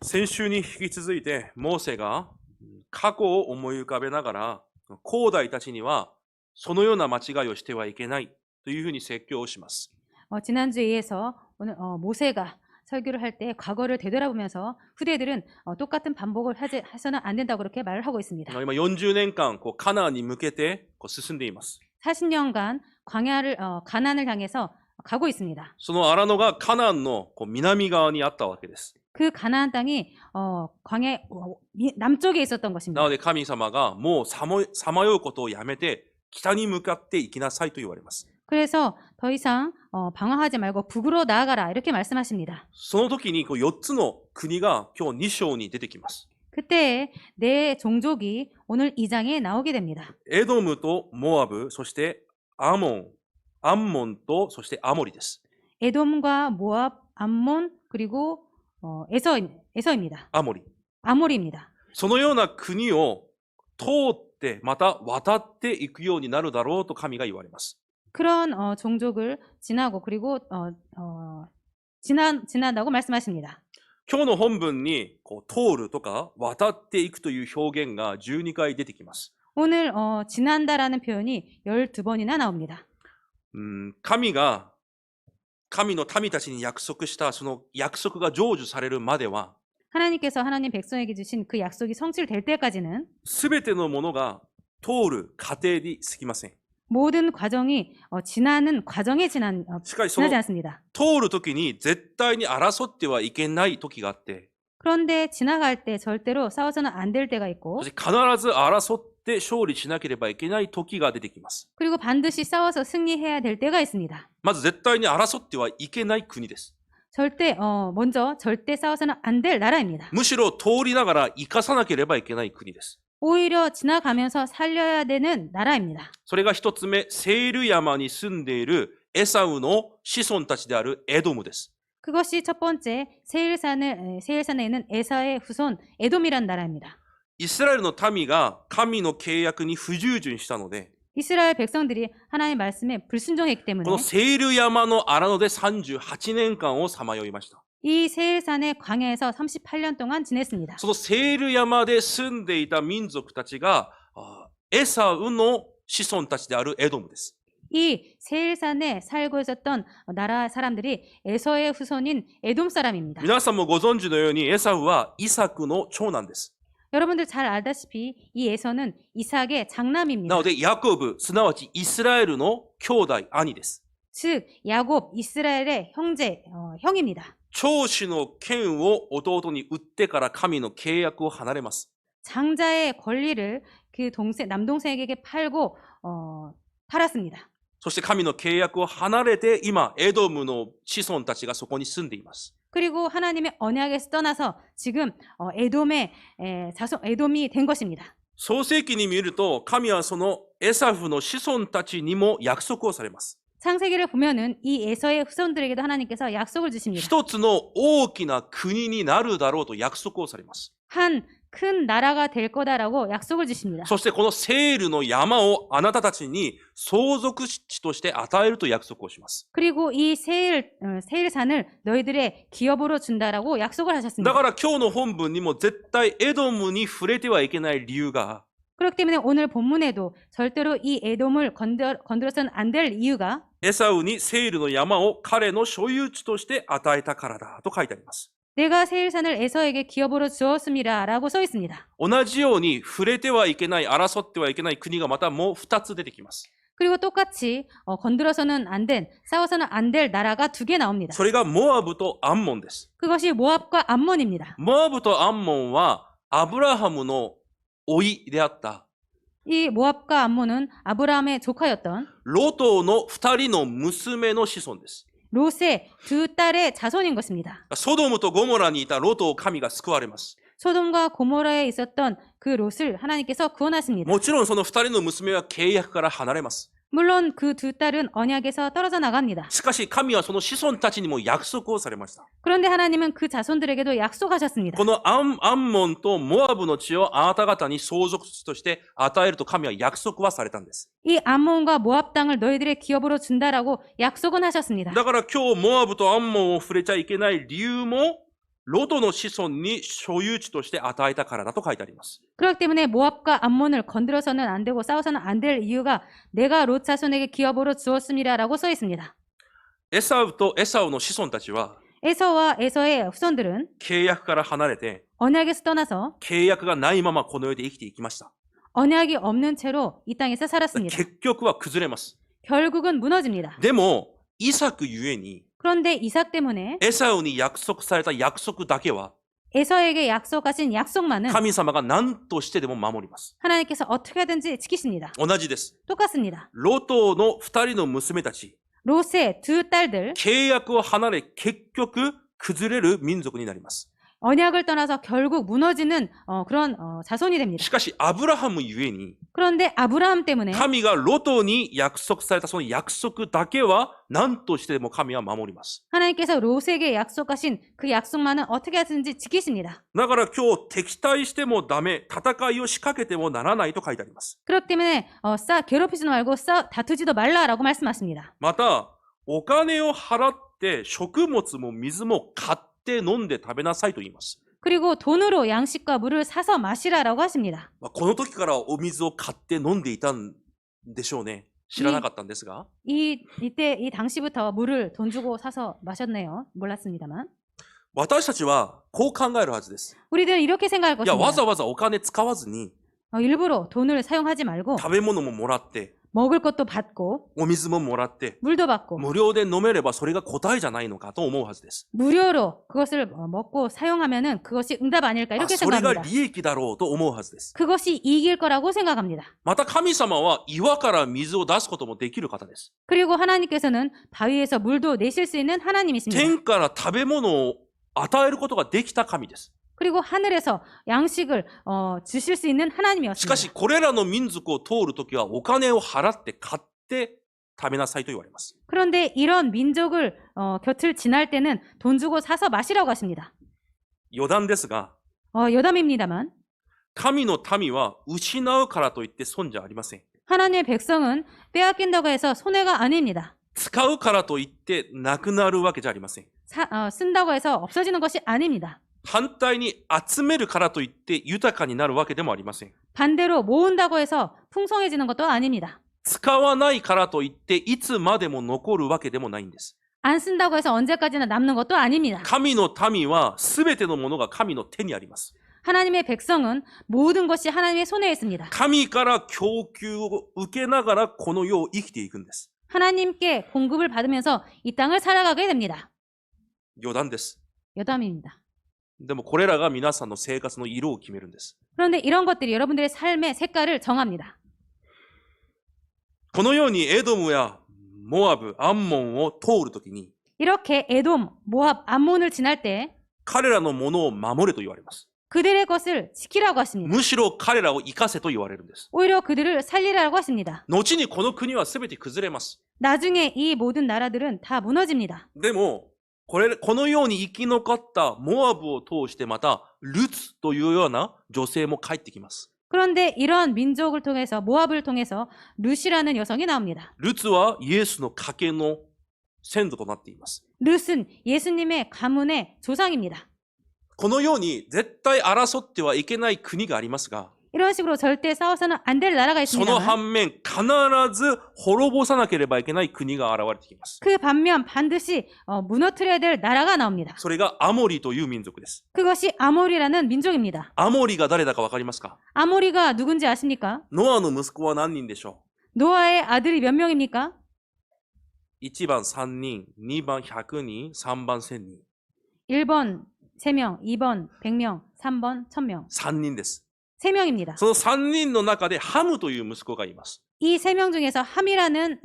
先週に引き続いて、モーセが過去を思い浮かべながら、後代たちにはそのような間違いをしてはいけないというふうに説教をします。 지난주에 이어서 오늘 모세가 설교를 할 때 과거를 되돌아보면서 후대들은 똑같은 반복을 해서는 안 된다고 그렇게 말을 하고 있습니다. 今40年間カナンに向けて進んでいます。 40년간 가나안을 향해서 가고 있습니다. その荒野がカナンの南側にあったわけです。 그 가나안 땅이 광야 남쪽에 있었던 な 것입니다. ので神様がもうさまようことをやめて北に向かって行きなさいと言われます。 그래서 더 이상 방황하지 말고 북으로 나아가라 이렇게 말씀하십니다. その時に4つの国が今日2章に出てきます。 그때 네 종족이 오늘 2장에 나오게 됩니다. エドムとモアブ、そしてアンモンとそしてアモリです。 에돔과 모압, 암몬 그리고 에서입니다. アモリ。 아모리입니다. そのような国を通ってまた渡っていくようになるだろうと神が言われます。 그런 종족을 지나고 그리고 지난다고 말씀하십니다. 今日の本文に通るとか渡っていくという表現が12回出てきます。 오늘 지난다라는 표현이 12번이나 나옵니다. 神の民たちに約束したその約束が成就されるまでは 하나님께서 하나님 백성에게 주신 그 약속이 성취될 때까지는 全てのものが通る過程に過ぎません。 모든 과정이 지나는 과정에 지나지 しかしその 않습니다. 通る時に絶対に争ってはいけない時があって、 그런데 지나갈 때 절대로 싸워서는 안 될 때가 있고 そして必ず争って勝利しなければいけない時が出てきます。 그리고 반드시 싸워서 승리해야 될 때가 있습니다. まず絶対に争ってはいけない国です。 먼저 절대 싸워서는 안 될 나라입니다. むしろ通りながら生かさなければいけない国です。 오히려 지나가면서 살려야 되는 나라입니다. それが一つ目、セール山に住んでいるエサウの子孫たちであるエドムです。 그것이 첫 번째 세일산에 있는 에사의 후손 에돔이란 나라입니다. イスラエルの民が神の契約に不従順したので、 이스라엘 백성들이 하나님의 말씀에 불순종했기 こ 때문에 のセール山の荒野で38年間をさまよいました。 이 세일산의 광야에서 38년 동안 지냈습니다. そのセール山で住んでいた民族たちがエサウの子孫たちであるエドムです。 이 세일산에 살고 있었던 나라 사람들이 에서의 후손인 에돔 사람입니다. 皆さんもご存知のようにエサウはイサクの長男です。 여러분들 잘 알다시피 이 에서는 이삭의 な 장남입니다. のでヤコブ、すなわちイスラエルの兄弟、兄です。 즉 야곱 이스라엘의 형입니다. 長子の権を弟に売ってから神の契約を離れます。 장자의 권리를 그 남동생에게 팔았습니다. そして神の契約を離れて今エドムの子孫たちがそこに住んでいます。 그리고 하나님의 언약에서 떠나서 지금 에돔이 된 것입니다. 創世記に見ると神はそのエサフの子孫たちにも約束をされます。 창세기를 보면은 이 에서의 후손들에게도 하나님께서 약속을 주십니다. 一つの大きな国になるだろうと約束をされます。 한 큰 나라가 될 거다라고 약속을 주십니다. そしてこのセールの山をあなたたちに相続地として与えると約束をします。 그리고 이 세일산을 너희들의 기업으로 준다라고 약속을 だ 하셨습니다. から今日の本文にも絶対エドムに触れてはいけない理由が 그렇기 때문에 오늘 본문에도 절대로 이 에돔을 건드려서는 안 될 이유가 エサウにセールの山を彼の所有地として与えたからだと書いてあります。 내가 세일산을 에서에게 기업으로 주었음이라라고 써 있습니다. 同じように触れてはいけない、争ってはいけない国がまたもう2つ出てきます。 그리고 똑같이 건드려서는 안 된, 싸워서는 안 될 나라가 2개 나옵니다. それがモアブとアンモンです。 그것이 모압과 암몬입니다. モアブとアンモンはアブラハムの甥であった이 모압과 암몬은 아브라함의 조카였던 ロトの2人の娘の子孫です。 롯의 2딸의 자손인 것입니다. ソドムとゴモラにいたロトを神が救われます。 소돔과 고모라에 있었던 그 롯을 하나님께서 구원하십니다. もちろんその2人の娘は契約から離れます。 물론 그 2딸은 언약에서 떨어져 나갑니다. しかし神はその子孫たちにも約束をされました。 그런데 하나님은 그 자손들에게도 약속하셨습니다. このアンモンとモアブの地をあなた方に相続地として与えると神は約束はされたんです。 이 암몬과 모압 땅을 너희들의 기업으로 준다라고 약속은 하셨습니다. だから今日モアブとアンモンを触れちゃいけない理由もロトの子孫に所有地として与えたからだと書いてあります。 그렇기 때문에 모압과 암몬을 건드려서는 안 되고 싸워서는 안 될 이유가 내가 롯 자손에게 기업으로 주었음이라라고 써 있습니다. エサウとエサウの子孫たちは 에서와 에서의 후손들은 契約から離れて 언약에서 떠나서 契約がないままこの世で生きていきました。 언약이 없는 채로 이 땅에서 살았습니다. 結局は崩れます。 결국은 무너집니다. でもイサクゆえに 그런데 이삭 때문에 エサウに約束された約束だけは 에서에게 약속하신 약속만은 神様が何としてでも守ります。 하나님께서 어떻게든지 지키십니다. 同じです。 똑같습니다. ロトの2人の娘たち 롯의 두 딸들 契約を離れ結局崩れる民族になります。 언약을 떠나서 결국 무너지는 그런 자손이 됩니다. しかしアブラハムゆえに 그런데 아브라함 때문에 神がロトに約束されたその約束だけは何としてでも神は守ります。 하나님께서 롯에게 약속하신 그 약속만은 어떻게 하든지 지키십니다. だから今日敵対してもダメ、戦いを仕掛けてもならないと書いてあります。 그렇기 때문에 괴롭히지도 말고 다투지도 말라라고 말씀하십니다. またお金を払って食物も水も買って飲んで食べなさいと言います。 그리고 돈으로 양식과 물을 사서 마시라라고 하십니다. この時からお水を買って飲んでいたんでしょうね。知らなかったんですが。 이 당시부터 물을 돈 주고 사서 마셨네요. 몰랐습니다만. 私たちはこう考えるはずです。 우리들은 이렇게 생각할 いや、わ 것입니다. ざわざお金使わずに 일부러 돈을 사용하지 말고 食べ物ももらって 먹을 것도 받고 お水ももらって 물도 받고 無料で飲めればそれが答えじゃないのかと思うはずです。 무료로 그것을 먹고 사용하면은 그것이 응답 아닐까 이렇게 それが 생각합니다. 利益だろうと思うはずです。 그것이 이길 거라고 생각합니다. また神様は岩から水を出すこともできる方です。 그리고 하나님께서는 바위에서 물도 내실 수 있는 하나님이십니다. 天から食べ物を与えることができた神です。 그리고 하늘에서 양식을 주실 수 있는 しか 하나님이었습니다. しこれらの民族を通るときはお金を払って買って食べなさいと言われます。 그런데 이런 민족을 곁을 지날 때는 돈 주고 사서 마시라고 하십니다. 余談ですが、 여담입니다만 神の民は失うからといって損じゃありません。 하나님의 백성은 빼앗긴다고 해서 손해가 아닙니다. 使うからといってなくなるわけじゃありません。 쓴다고 해서 없어지는 것이 아닙니다. 反対に集めるからといって豊かになるわけでもありません。 반대로 모은다고 해서 풍성해지는 것도 아닙니다. 使わないからといっていつまでも残るわけでもないんです。 안 쓴다고 해서 언제까지나 남는 것도 아닙니다. 神の民は全てのものが神の手にあります。 하나님의 백성은 모든 것이 하나님의 손에 있습니다. 神から供給を受けながらこの世を生きていくんです。 하나님께 공급을 받으면서 이 땅을 살아가게 됩니다. 余談です。 여담입니다. でもこれらが皆さんの生活の色を決めるんです。 그런데 이런 것들이 여러분들의 삶의 색깔을 정합니다. このようにエドムやモアブ、アンモンを通るときに 이렇게 에돔, 모압, 암몬을 지날 때 彼らのものを守れと言われます。 그들의 것을 지키라고 하십니다. むしろ彼らを生かせと言われるんです。 오히려 그들을 살리라고 하십니다. 後にこの国は全て崩れます。 나중에 이 모든 나라들은 다 무너집니다. でもこのように生き残ったモアブを通してまたルツというような女性も帰ってきます。 그런데 이런 민족을 통해서 모압을 통해서 룻이라는 여성이 나옵니다. ルツはイエスの家系の先祖となっています。 룻은 예수님의 가문의 조상입니다. このように絶対争ってはいけない国がありますが、 이런 식으로 절대 싸워서는 안 될 나라가 その 있습니다. 反面必ず滅ぼさなければいけない国が現れてきます。 그 반면 반드시 무너뜨려야 될 나라가 나옵니다. それがアモリという民族です。 그것이 아모리라는 민족입니다. アモリが誰だかわかりますか？ 아모리가 누군지 아십니까? ノアの息子は何人でしょ 노아의 아들이 몇 명입니까? う？ 1番3人、2番100人、3番1000人。 1번 3명, 2번 100명, 3번 1000명. 3人です。 3명입니다. その3人の中でハムという息子がいます。 이 3명 중에서 함이라는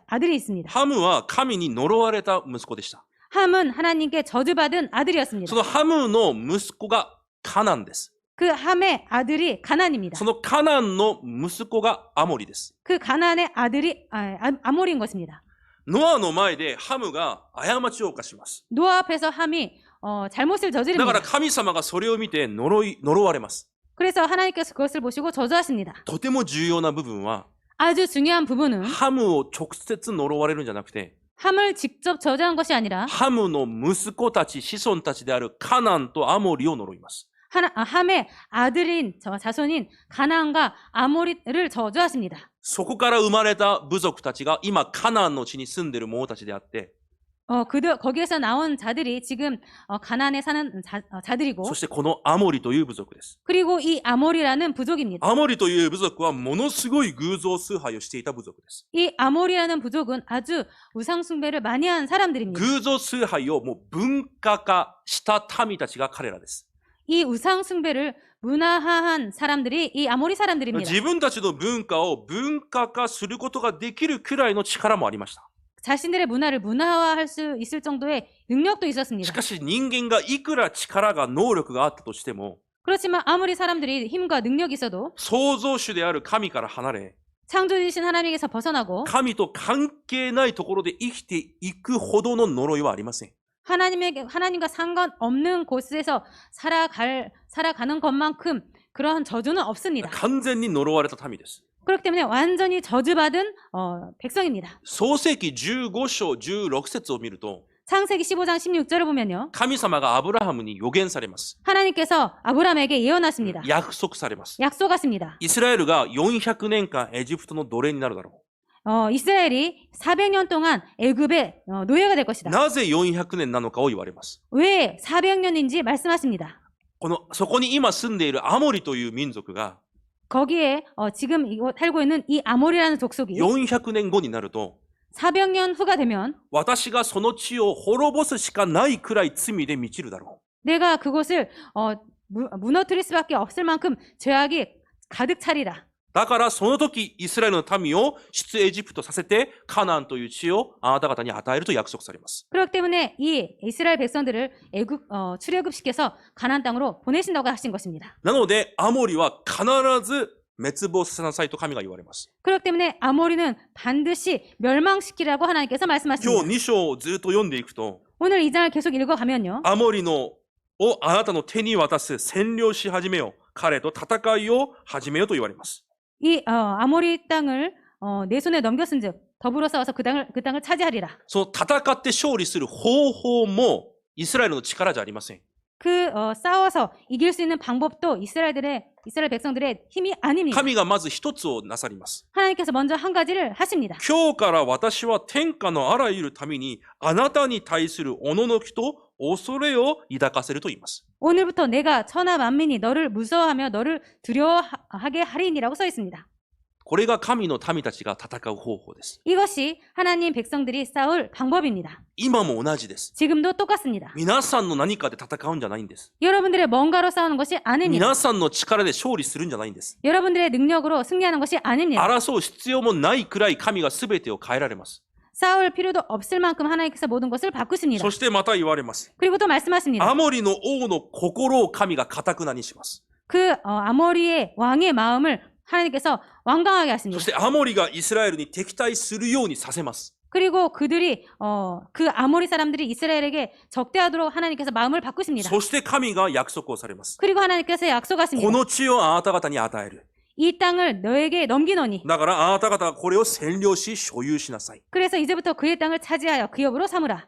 아들이 있습니다. ハムは神に呪われた息子でした。 함은 하나님께 저주받은 아들이었습니다. そのハムの息子がカナンです。 그 함의 아들이 가난입니다. そのカナンの息子がアモリです。 그 가난의 아들이 아모리인 것입니다. ノアの前でハムが過ちを犯します。 노아 앞에서 함이 잘못을 だから 저지릅니다. 神様がそれを見て呪われます。 그래서 하나님께서 그것을 보시고 저주하십니다. とても重要な部分は 아주 중요한 부분은 ハムを直接呪われるんじゃなくて 함을 직접 저주한 것이 아니라 ハムの息子たち、子孫たちであるカナンとアモリを呪います。 함의 아들인 자손인 가나안과 아모리를 저주하십니다. そこから生まれた部族たちが今カナンの地に住んでいる者たちであって、 거기에서 나온 자들이 지금 가나안에 사는 자들이고, そしてこのアモリという部族です。 그리고 이 아모리라는 부족입니다. アモリという部族はものすごい偶像崇拝をしていた部族です。 이 아모리라는 부족은 아주 우상 숭배를 많이 한 사람들입니다. 偶像崇拝をもう文化化した民たちが彼らです。 이 우상 숭배를 문화화한 사람들이 이 아모리 사람들입니다. 自分たちの文化を文化化することができるくらいの力もありました。 자신들의 문화를 문화화할 수 있을 정도의 능력도 し 있었습니다. かし人間がいくら力が能力があったとしても、 그렇지만 아무리 사람들이 힘과 능력이 있어도 創造主である神から離れ、 창조주신 하나님에게서 벗어나고 神と関係ないところで生きていくほどの呪いはありません。 하나님과 상관없는 곳에서 살아가는 것만큼 그러한 저주는 없습니다. 完全に呪われた民です。 그렇기 때문에 완전히 저주받은 백성입니다. 創世記15章16節を見ると、 창세기 15장 16절을 보면요. 神様がアブラハムに予言されます。 하나님께서 아브라함에게 예언하십니다. 約束されます。 약속하십니다. イスラエルが400年間エジプトの奴隷になるだろ 이스라엘이 400년 동안 애굽의 노예가 될 う。 것이다. なぜ400年なのかを言われます。 왜 400년인지 말씀하십니다. そこに今住んでいるアモリという民族が 거기에 지금 살고 있는 이 아모리라는 족속이 400年後になると、 400년 후가 되면 私がその地を滅ぼすしかないくらい罪で満ちるだろ 내가 그곳을 무너뜨릴 수밖에 없을 만큼 죄악이 가득 차리라. う。だからその時イスラエルの民を出エジプトさせてカナンという地をあなた方に与えると約束されます。 그렇기 때문에 이 이스라엘 백성들을 출애굽시켜서 가나안 땅으로 보내신다고 하신 것입니다. なのでアモリは必ず滅亡させなさいと神が言われます。 그렇기 때문에 아모리는 반드시 멸망시키라고 하나님께서 今 말씀하십니다. 日2章をずっと読んでいくと、 오늘 이 장을 계속 읽어가면요. アモリのをあなたの手に渡す、占領し始めよう。彼と戦いを始めようと言われます。 이 아모리 땅을 내 손에 넘겼은즉 더불어 싸워서 그 땅을 차지하리라. その戦って勝利する方法もイスラエルの力じゃありません。 싸워서 이길 수 있는 방법도 이스라엘 백성들의 힘이 아닙니다. 神がまず一つをなさります。 하나님께서 먼저 한 가지를 하십니다. 今日から私は天下のあらゆる民にあなたに対するおののきと恐れを抱かせると言います。 오늘부터 내가 천하 만민이 너를 무서워하며 너를 두려워하게 하리니라고 써 있습니다. これが神の民たちが戦う方法です。 이것이 하나님 백성들이 싸울 방법입니다. 今も同じです。 지금도 똑같습니다. 皆さんの何かで戦うんじゃないんです。 여러분들의 뭔가로 싸우는 것이 아닙니다. 皆さんの力で勝利するんじゃないんです。 여러분들의 능력으로 승리하는 것이 아닙니다. 争う必要もないくらい神が全てを変えられます。 싸울 필요도 없을 만큼 하나님께서 모든 것을 바꾸십니다. そしてまた言われます。 그리고 또 말씀하십니다. アモリの王の心を神が堅くなにします。 아모리의 왕의 마음을 하나님께서 완강하게 そ 하십니다. してアモリがイスラエルに敵対するようにさせます。 그리고 그들이 그 아모리 사람들이 이스라엘에게 적대하도록 하나님께서 마음을 바꾸십니다. そして神が約束をされます。 그리고 하나님께서 こ 약속하십니다. の地をあなた方に与える。 이 땅을 너에게 넘기노니 だからあなた方はこれを占領し所有しなさい。 그래서 이제부터 그의 땅을 차지하여 그 업으로 삼으라.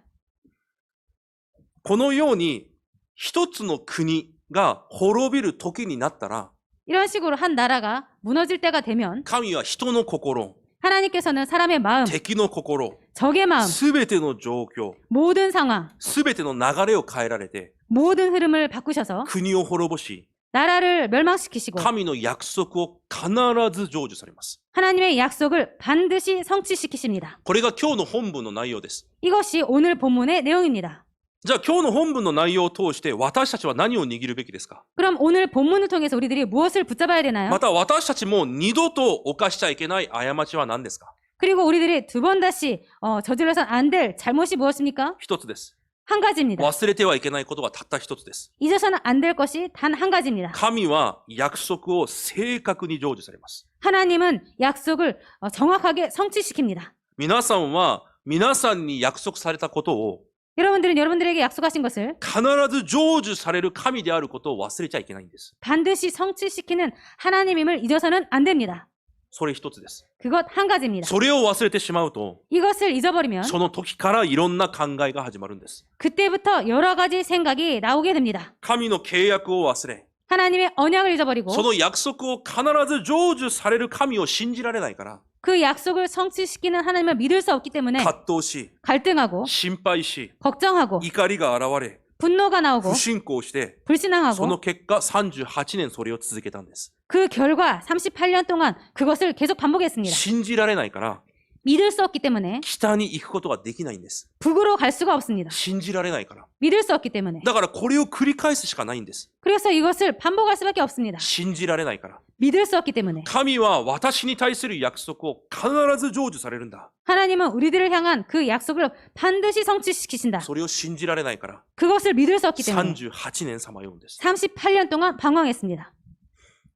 このように一つの国が滅びる時になったら、 이런 식으로 한 나라가 무너질 때가 되면 神は人の心、 하나님께서는 사람의 마음, 敵の心、 적의 마음, すべての状況、 모든 상황, すべての流れを変えられて、 모든 흐름을 바꾸셔서 国を滅ぼし、 나라를 멸망시키시고 神の約束を必ず成就されます。 하나님의 약속을 반드시 성취시키십니다. これが今日の本文の内容です。 이것이 오늘 본문의 내용입니다. じゃあ今日の本文の内容を通して私たちは何を握るべきですか？ 그럼 오늘 본문을 통해서 우리들이 무엇을 붙잡아야 되나요? また私たちも二度と犯しちゃいけない過ちは何ですか？ 그리고 우리들이 두 번 다시 저질러선 안 될 잘못이 무엇입니까? 一つです。 한 가지입니다. 忘れてはいけないことはたった一つです。 잊어서는 안 될 것이 단 한 가지입니다. 神は約束を正確に成就されます。 하나님은 약속을 정확하게 성취시킵니다. 皆さんは皆さんに約束されたことを 여러분들은 여러분들에게 약속하신 것을 必ず成就される神であることを忘れちゃいけないんです。 반드시 성취시키는 하나님임을 잊어서는 안 됩니다. それ一つです。 그것 한 가지입니다. それを忘れてしまうと、 이것을 잊어버리면 その時からいろんな考えが始まるんです。 그때부터 여러 가지 생각이 나오게 됩니다. 神の契約を忘れ、 하나님의 언약을 잊어버리고 その約束を必ず成就される神を信じられないから、 그 약속을 성취시키는 하나님을 믿을 수 없기 때문에 葛藤し、 갈등하고 心配し、 걱정하고 怒りが現れ、 분노가 나오고 不信仰して、 불신앙하고 その結果38年それを続けたんです。 그 결과 38년 동안 그것을 계속 반복했습니다. 信じられないから、 믿을 수 없기 때문에 北に行くことができないんです。 북으로 갈 수가 없습니다. 信じられないから。 믿을 수 없기 때문에. だからこれを繰り返すしかないんです。 그래서 이것을 반복할 수밖에 없습니다. 信じられないから。 믿을 수 없기 때문에. 神は私に対する約束を必ず成就されるんだ。 하나님은 우리들을 향한 그 약속을 반드시 성취시키신다. それを信じられないから 그것을 믿을 수 없기 때문에 38年さまようんです。 38년 동안 방황했습니다.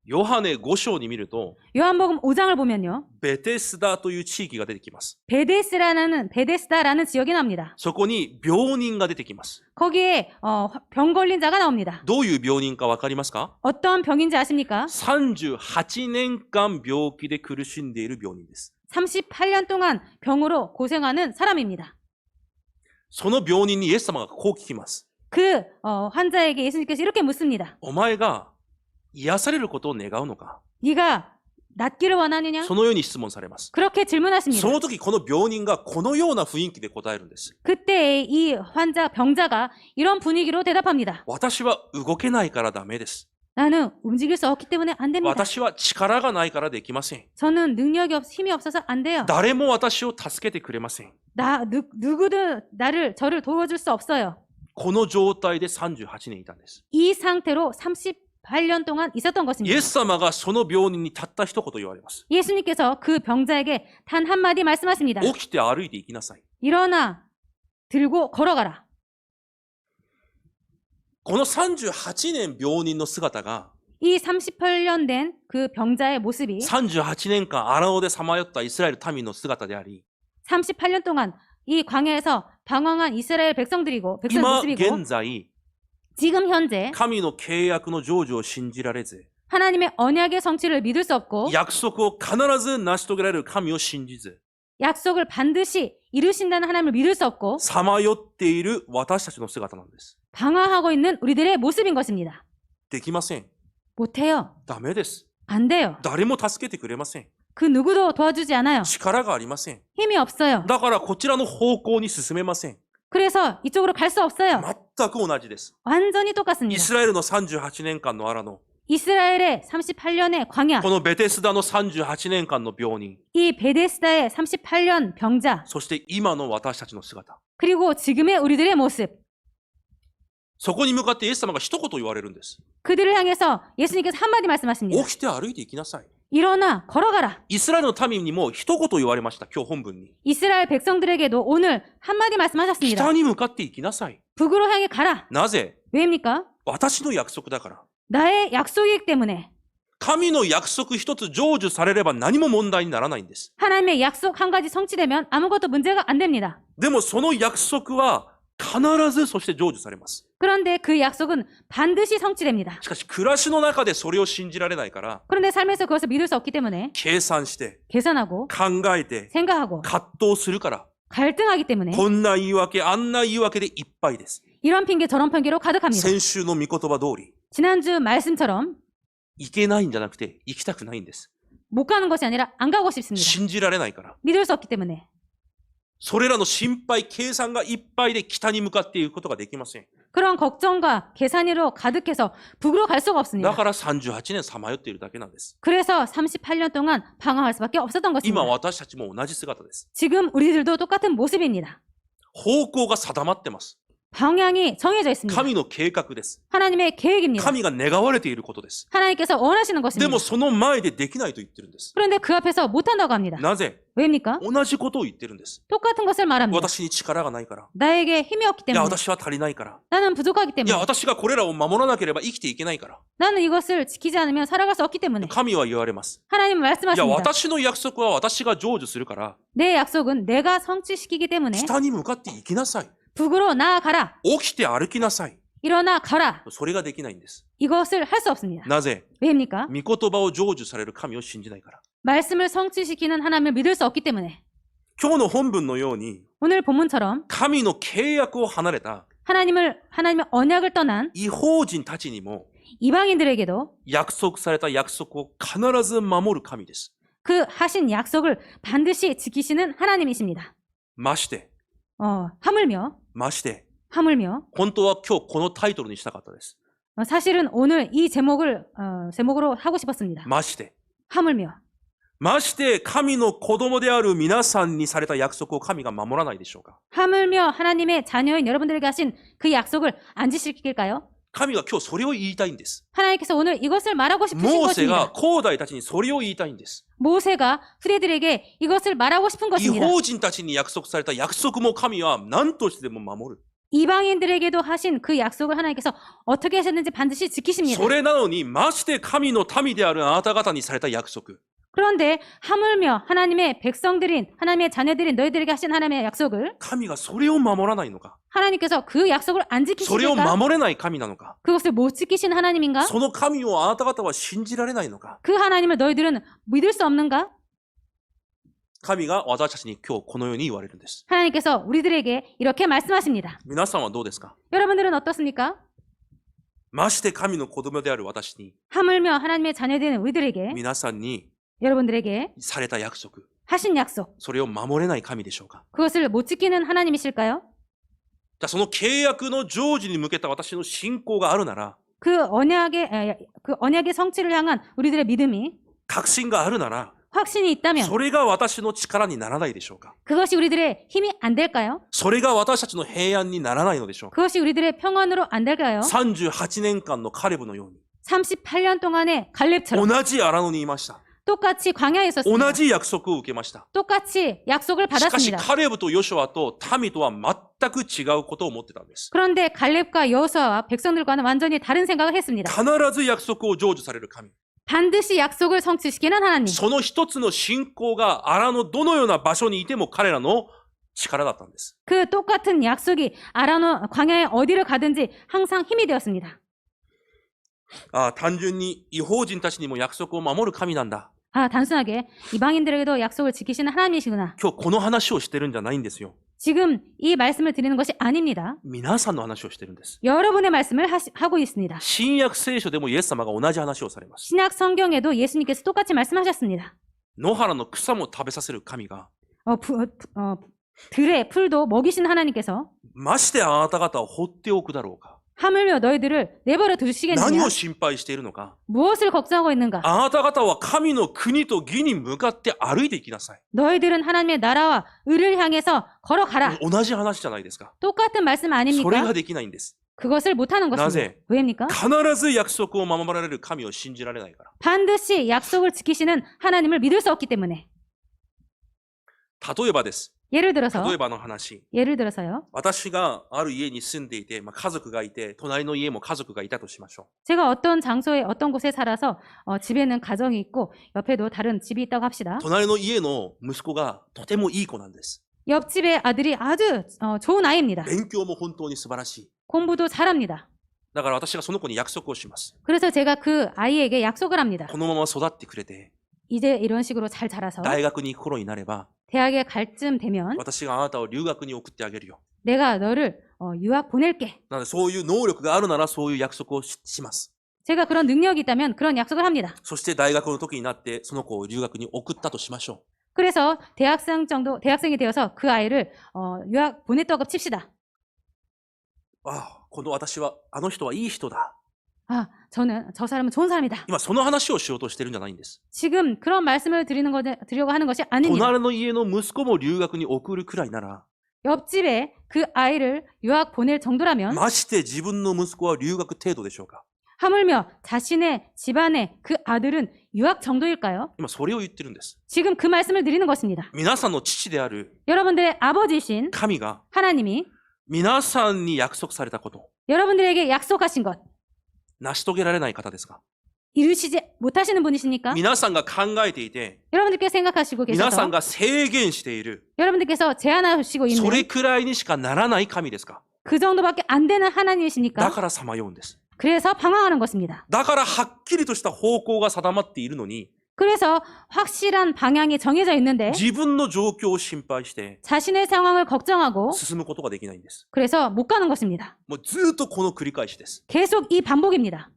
ヨハネ5章に見ると、 요한복음 5장을 보면요. ベテスダという地域が出てきます。 베데스다라는 지역이 나옵니다. そこに病人が出てきます。 거기에 병 걸린 자가 나옵니다. どういう病人かわかりますか？ 어떤 병인지 아십니까? 38年間病気で苦しんでいる病人です。 38년 동안 병으로 고생하는 사람입니다. その病人にイエス様がこう聞きます。 그 환자에게 예수님께서 이렇게 묻습니다. お前が癒されることを願うのか？ 네가 낫기를 원하느냐? そのように質問されます。 그렇게 질문하십니다. その時この病人がこのような雰囲気で答えるんです。 그때 이 병자가 이런 분위기로 대답합니다. 私は動けないからダメです。 나는 움직일 수 없기 때문에 안 됩니다. 私は力がないからできません。 저는 힘이 없어서 안 돼요. 誰も私を助けてくれません。 누구도 저를 도와줄 수 없어요. この状態で38年いたんです。 이 상태로 38년 동안 있었던 イ 것입니다. エス様がその病人にたった一言言われます。 예수님께서 그 병자에게 단 한마디 말씀하십니다. 起きて歩いて行きなさい。 일어나 들고 걸어가라. この38年病人の姿が 이 38년 된 그 병자의 모습이 38年間荒野でさまよったイスラエル民の姿であり、 38년 동안 이 광야에서 방황한 이스라엘 백성들이고 백성 今 모습이고 現在 지금 현재 神の契約の成就を信じられず、 하나님의 언약의 성취를 믿을 수 없고 約束を必ず成し遂げられる神を信じず、 약속을 반드시 이루신다는 하나님을 믿을 수 없고 さまよっている私たちの姿なんです。 방황하고 있는 우리들의 모습인 것입니다. できません。 못해요. ダメです。 안 돼요. 誰も助けてくれません。 그 누구도 도와주지 않아요. 力がありません。 힘이 없어요. だからこちらの方向に進めません。 그래서 이쪽으로 갈 수 없어요. 全く同じです。 완전히 イ 똑같습니다. スラエルの38年間の荒野、 이스라엘의 38년의 광야, このベテスダの38年間の病人、 이 베데스다의 38년 병자, そして今の私たちの姿。 그리고 지금의 우리들의 모습, そこに向かってイエス様が一言言われるんです。 그들을 향해서 예수님께서 한마디 말씀하십니다. 起きて歩いて行きなさい。 일어나 걸어가라. イスラエルの民にも一言言われました。今日本文に。 이스라엘 백성들에게도 오늘 한마디 말씀하셨습니다. 北に向かって行きなさい。 북으로 향해 가라. なぜ？ 왜입니까? 私の約束だから。 나의 약속이기 때문에. 神の約束一つ成就されれば何も問題にならないんです。 하나님의 약속 한 가지 성취되면 아무것도 문제가 안 됩니다. でもその約束は必ずそして成就されます。 그런데 그 약속은 반드시 성취됩니다. しかし暮らしの中でそれを信じられないから 그런데 삶에서 그것을 믿을 수 없기 때문에 計算して 계산하고 考えて 생각하고 葛藤するから 갈등하기 때문에 こんな言い訳あんな言い訳でいっぱいです。 이런 핑계 저런 핑계로 가득합니다. 先週の御言葉通り 지난주 말씀처럼 行けないんじゃなくて行きたくないんです。 못 가는 것이 아니라 안 가고 싶습니다. 信じられないから。 믿을 수 없기 때문에. それらの心配計算がいっぱいで北に向かっていくことができません。 그런 걱정과 계산으로 가득해서 북으로 갈 수가 だ 없습니다. から38年さまよっているだけなんです。 그래서 38년 동안 방황할 수밖에 없었던 今 것입니다. 私たちも同じ姿です。 지금 우리들도 똑같은 모습입니다. 方向が定まってます。 방향이 정해져 있습니다. 神の計画です。 하나님의 계획입니다. 神が願われていることです。 하나님께서 원하시는 で 것입니다. もその前でできないと言ってるんです。 그런데 그 앞에서 못한다고 합니다. なぜ？ 왜입니까? 同じことを言ってるんです。 똑같은 것을 말합니다. 私に力がないから。 나에게 힘이 없기 いや、 때문에. 私は足りないから。 나는 부족하기 いや、 때문에. 私がこれらを守らなければ生きていけないから。 나는 이것을 지키지 않으면 살아갈 수 없기 때문에. 神は言われます。 하나님은 いや、 말씀하십니다. 私の約束は私が成就するから、 내 약속은 내가 성취시키기 때문에 北に向かって行きなさい。 북으로 나아가라. 起きて歩きなさい。 일어나 가라. それができないんです。 이것을 할 수 없습니다. なぜ？ 왜입니까? 御言葉を成就される神を信じないから。 말씀을 성취시키는 하나님을 믿을 수 없기 때문에 今日の本文のように、 오늘 본문처럼 神の契約を離れた 하나님의 언약을 떠난 異邦人たちにも 이방인들에게도 約束された約束を必ず守る神です。 그 하신 약속을 반드시 지키시는 하나님이십니다. まして、 하물며 本当は今日このタイトルにしたかったです。 사실은 오늘 이 제목으로 하고 싶었습니다. まして、 하물며 まして神の子供である皆さんにされた約束を神が守らないでしょうか。 하물며 하나님의 자녀인 여러분들에게 하신 그 약속을 안 지킬까요? 神は今日それを言いたいんです。 하나님께서 오늘 이것을 말하고 싶으신 モーセが 것입니다. 後代たちにそれを言いたいんです。 모세가 후대들에게 이것을 말하고 싶은 異 것입니다. 邦人たちに約束された約束も神は何としてでも守る。 이방인들에게도 하신 그 약속을 하나님께서 어떻게 하셨는지 반드시 지키십니다. それなのにまして神の民であるあなた方にされた約束。 그런데 하물며 하나님의 백성들인 하나님의 자녀들인 너희들에게 하신 하나님의 약속을 神がそれを守らないのか。 하나님께서 그 약속을 안 それを 지키실까? 守れない神なのか。 그것을 못 지키신 하나님인가? その神をあなた方は信じられないのか。 그 하나님을 너희들은 믿을 수 없는가? 神が私たちに今日このように言われるんです。 하나님께서 우리들에게 이렇게 말씀하십니다. 皆さんはどうですか。 여러분들은 어떻습니까? まして神の子供である私に、 하물며 하나님의 자녀들인 우리들에게 皆さんに 여러분들에게 された約束、 하신 약속 それを守れない神でしょうか。 그것을 못 지키는 하나님이실까요? じゃあその契約の成就に向けた私の信仰があるなら、 그 언약의 성취를 향한 우리들의 믿음이 確信があるなら、 확신이 있다면 それが私の力にならないでしょうか。 그것이 우리들의 힘이 안 될까요? それが私たちの平安にならないのでしょうか。 그것이 우리들의 평안으로 안 될까요? 38年間のカレブのように、 38년 동안의 갈렙처럼 同じ荒野にいました。 똑같이 광야에 있었습니다. 同じ約束を受けました。 똑같이 약속을 しかし 받았습니다. カレブとヨシュアと民とは全く違うことを思ってたんです。 그런데 갈렙과 여호수아와 백성들과는 완전히 다른 생각을 했습니다. 必ず約束を成就される神。 반드시 약속을 성취시키는 하나님. その一つの信仰が荒野どのような場所にいても彼らの力だったんです。 그 똑같은 약속이 아라노 광야에 어디를 가든지 항상 힘이 되었습니다. 単純に異邦人たちにも約束を守る神なんだ。 단순하게 이방인들에게도 약속을 지키시는 하나님이시구나. 今日この話をしてるんじゃないんですよ。 지금 이 말씀을 드리는 것이 아닙니다. 皆さんの話をしてるんです。 여러분의 말씀을 하고 있습니다. 新約聖書でもイエス様が同じ話をされます。 신약 성경에도 예수님께서 똑같이 말씀하셨습니다. 野原の草も食べさせる神が、 들의 풀도 먹이신 하나님께서 ましてあなた方を放っておくだろうか。 하물며 너희들을 내버려 何 두시겠느냐? を心配しているのか。 무엇을 걱정하고 있는가? あなた方は神の国と義に向かって歩いていきなさい。 너희들은 하나님의 나라와 의를 향해서 걸어가라. 同じ話じゃないですか。 똑같은 말씀 それが 아닙니까? できないんです。 그것을 못하는 것입니다. 나제? 왜입니까? 必ず約束を守られる神を信じられないから。 반드시 약속을 지키시는 하나님을 믿을 수 없기 때문에. 例えばです。 예를 例 들어서 えばの話。 예를 들어서요. 私がある家に住んでいて、家族がいて、隣の家も家族がいたとしましょ 제가 어떤 장소에 어떤 곳에 살아서 집에는 가정이 있고 옆에도 다른 집이 있다고 합시다. う。隣の家の息子がとてもいい子なんです。 옆집의 아들이 아주 좋은 아이입니다. 勉強も本当に素晴らしい。 공부도 잘합니다. だから私がその子に約束をします。 그래서 제가 그 아이에게 약속을 합니다. このまま育ってくれて、 이제 이런 식으로 잘 자라서 大学に行く頃になれば、 대학에 갈 쯤 되면 私があなたを留学に送ってあげるよ。 내가 너를 유학 보낼게. なのでそういう能力があるならそういう約束をします。 제가 그런 능력이 있다면 그런 약속을 합니다. そして大学の時になってその子を留学に送ったとしましょ 그래서 대학생이 되어서 그 아이를 유학 보냈다고 칩시다. う。この私は、あの人はいい人だ。 저 사람은 좋은 사람이다. 今その話をしようとしてるんじゃないんです。 지금 그런 말씀을 드리려고 하는 것이 아닙니다. 隣の家の息子も留学に送るくらいなら、 옆집에 그 아이를 유학 보낼 정도라면 まして自分の息子は留学程度でしょうか。 하물며 자신의 집안의 그 아들은 유학 정도일까요? 今それを言ってるんです。 지금 그 말씀을 드리는 것입니다. 皆さんの父である 여러분들의 아버지신 神が 하나님이 皆さんに約束されたこと、 여러분들에게 약속하신 것 成し遂げられない方ですか。 이루시지 못하시는 분이십니까? 皆さんが考えていて、 여러분들께서 생각하시고 皆さ 계셔서 んが制限している、 여러분들께서 제안하시고 それ 있는 くらいにしかならない神ですか。 그 정도밖에 안 되는 だ 하나님이십니까? からさまようんです。 그래서 방황하는 것입니다. だからはっきりとした方向が定まっているのに、 그래서 확실한 방향이 정해져 있는데 自分の状況を心配して 자신의 상황을 걱정하고 進むことができないんです。 그래서 못 가는 것입니다. もうずっとこの繰り返しです。 계속 이 반복입니다.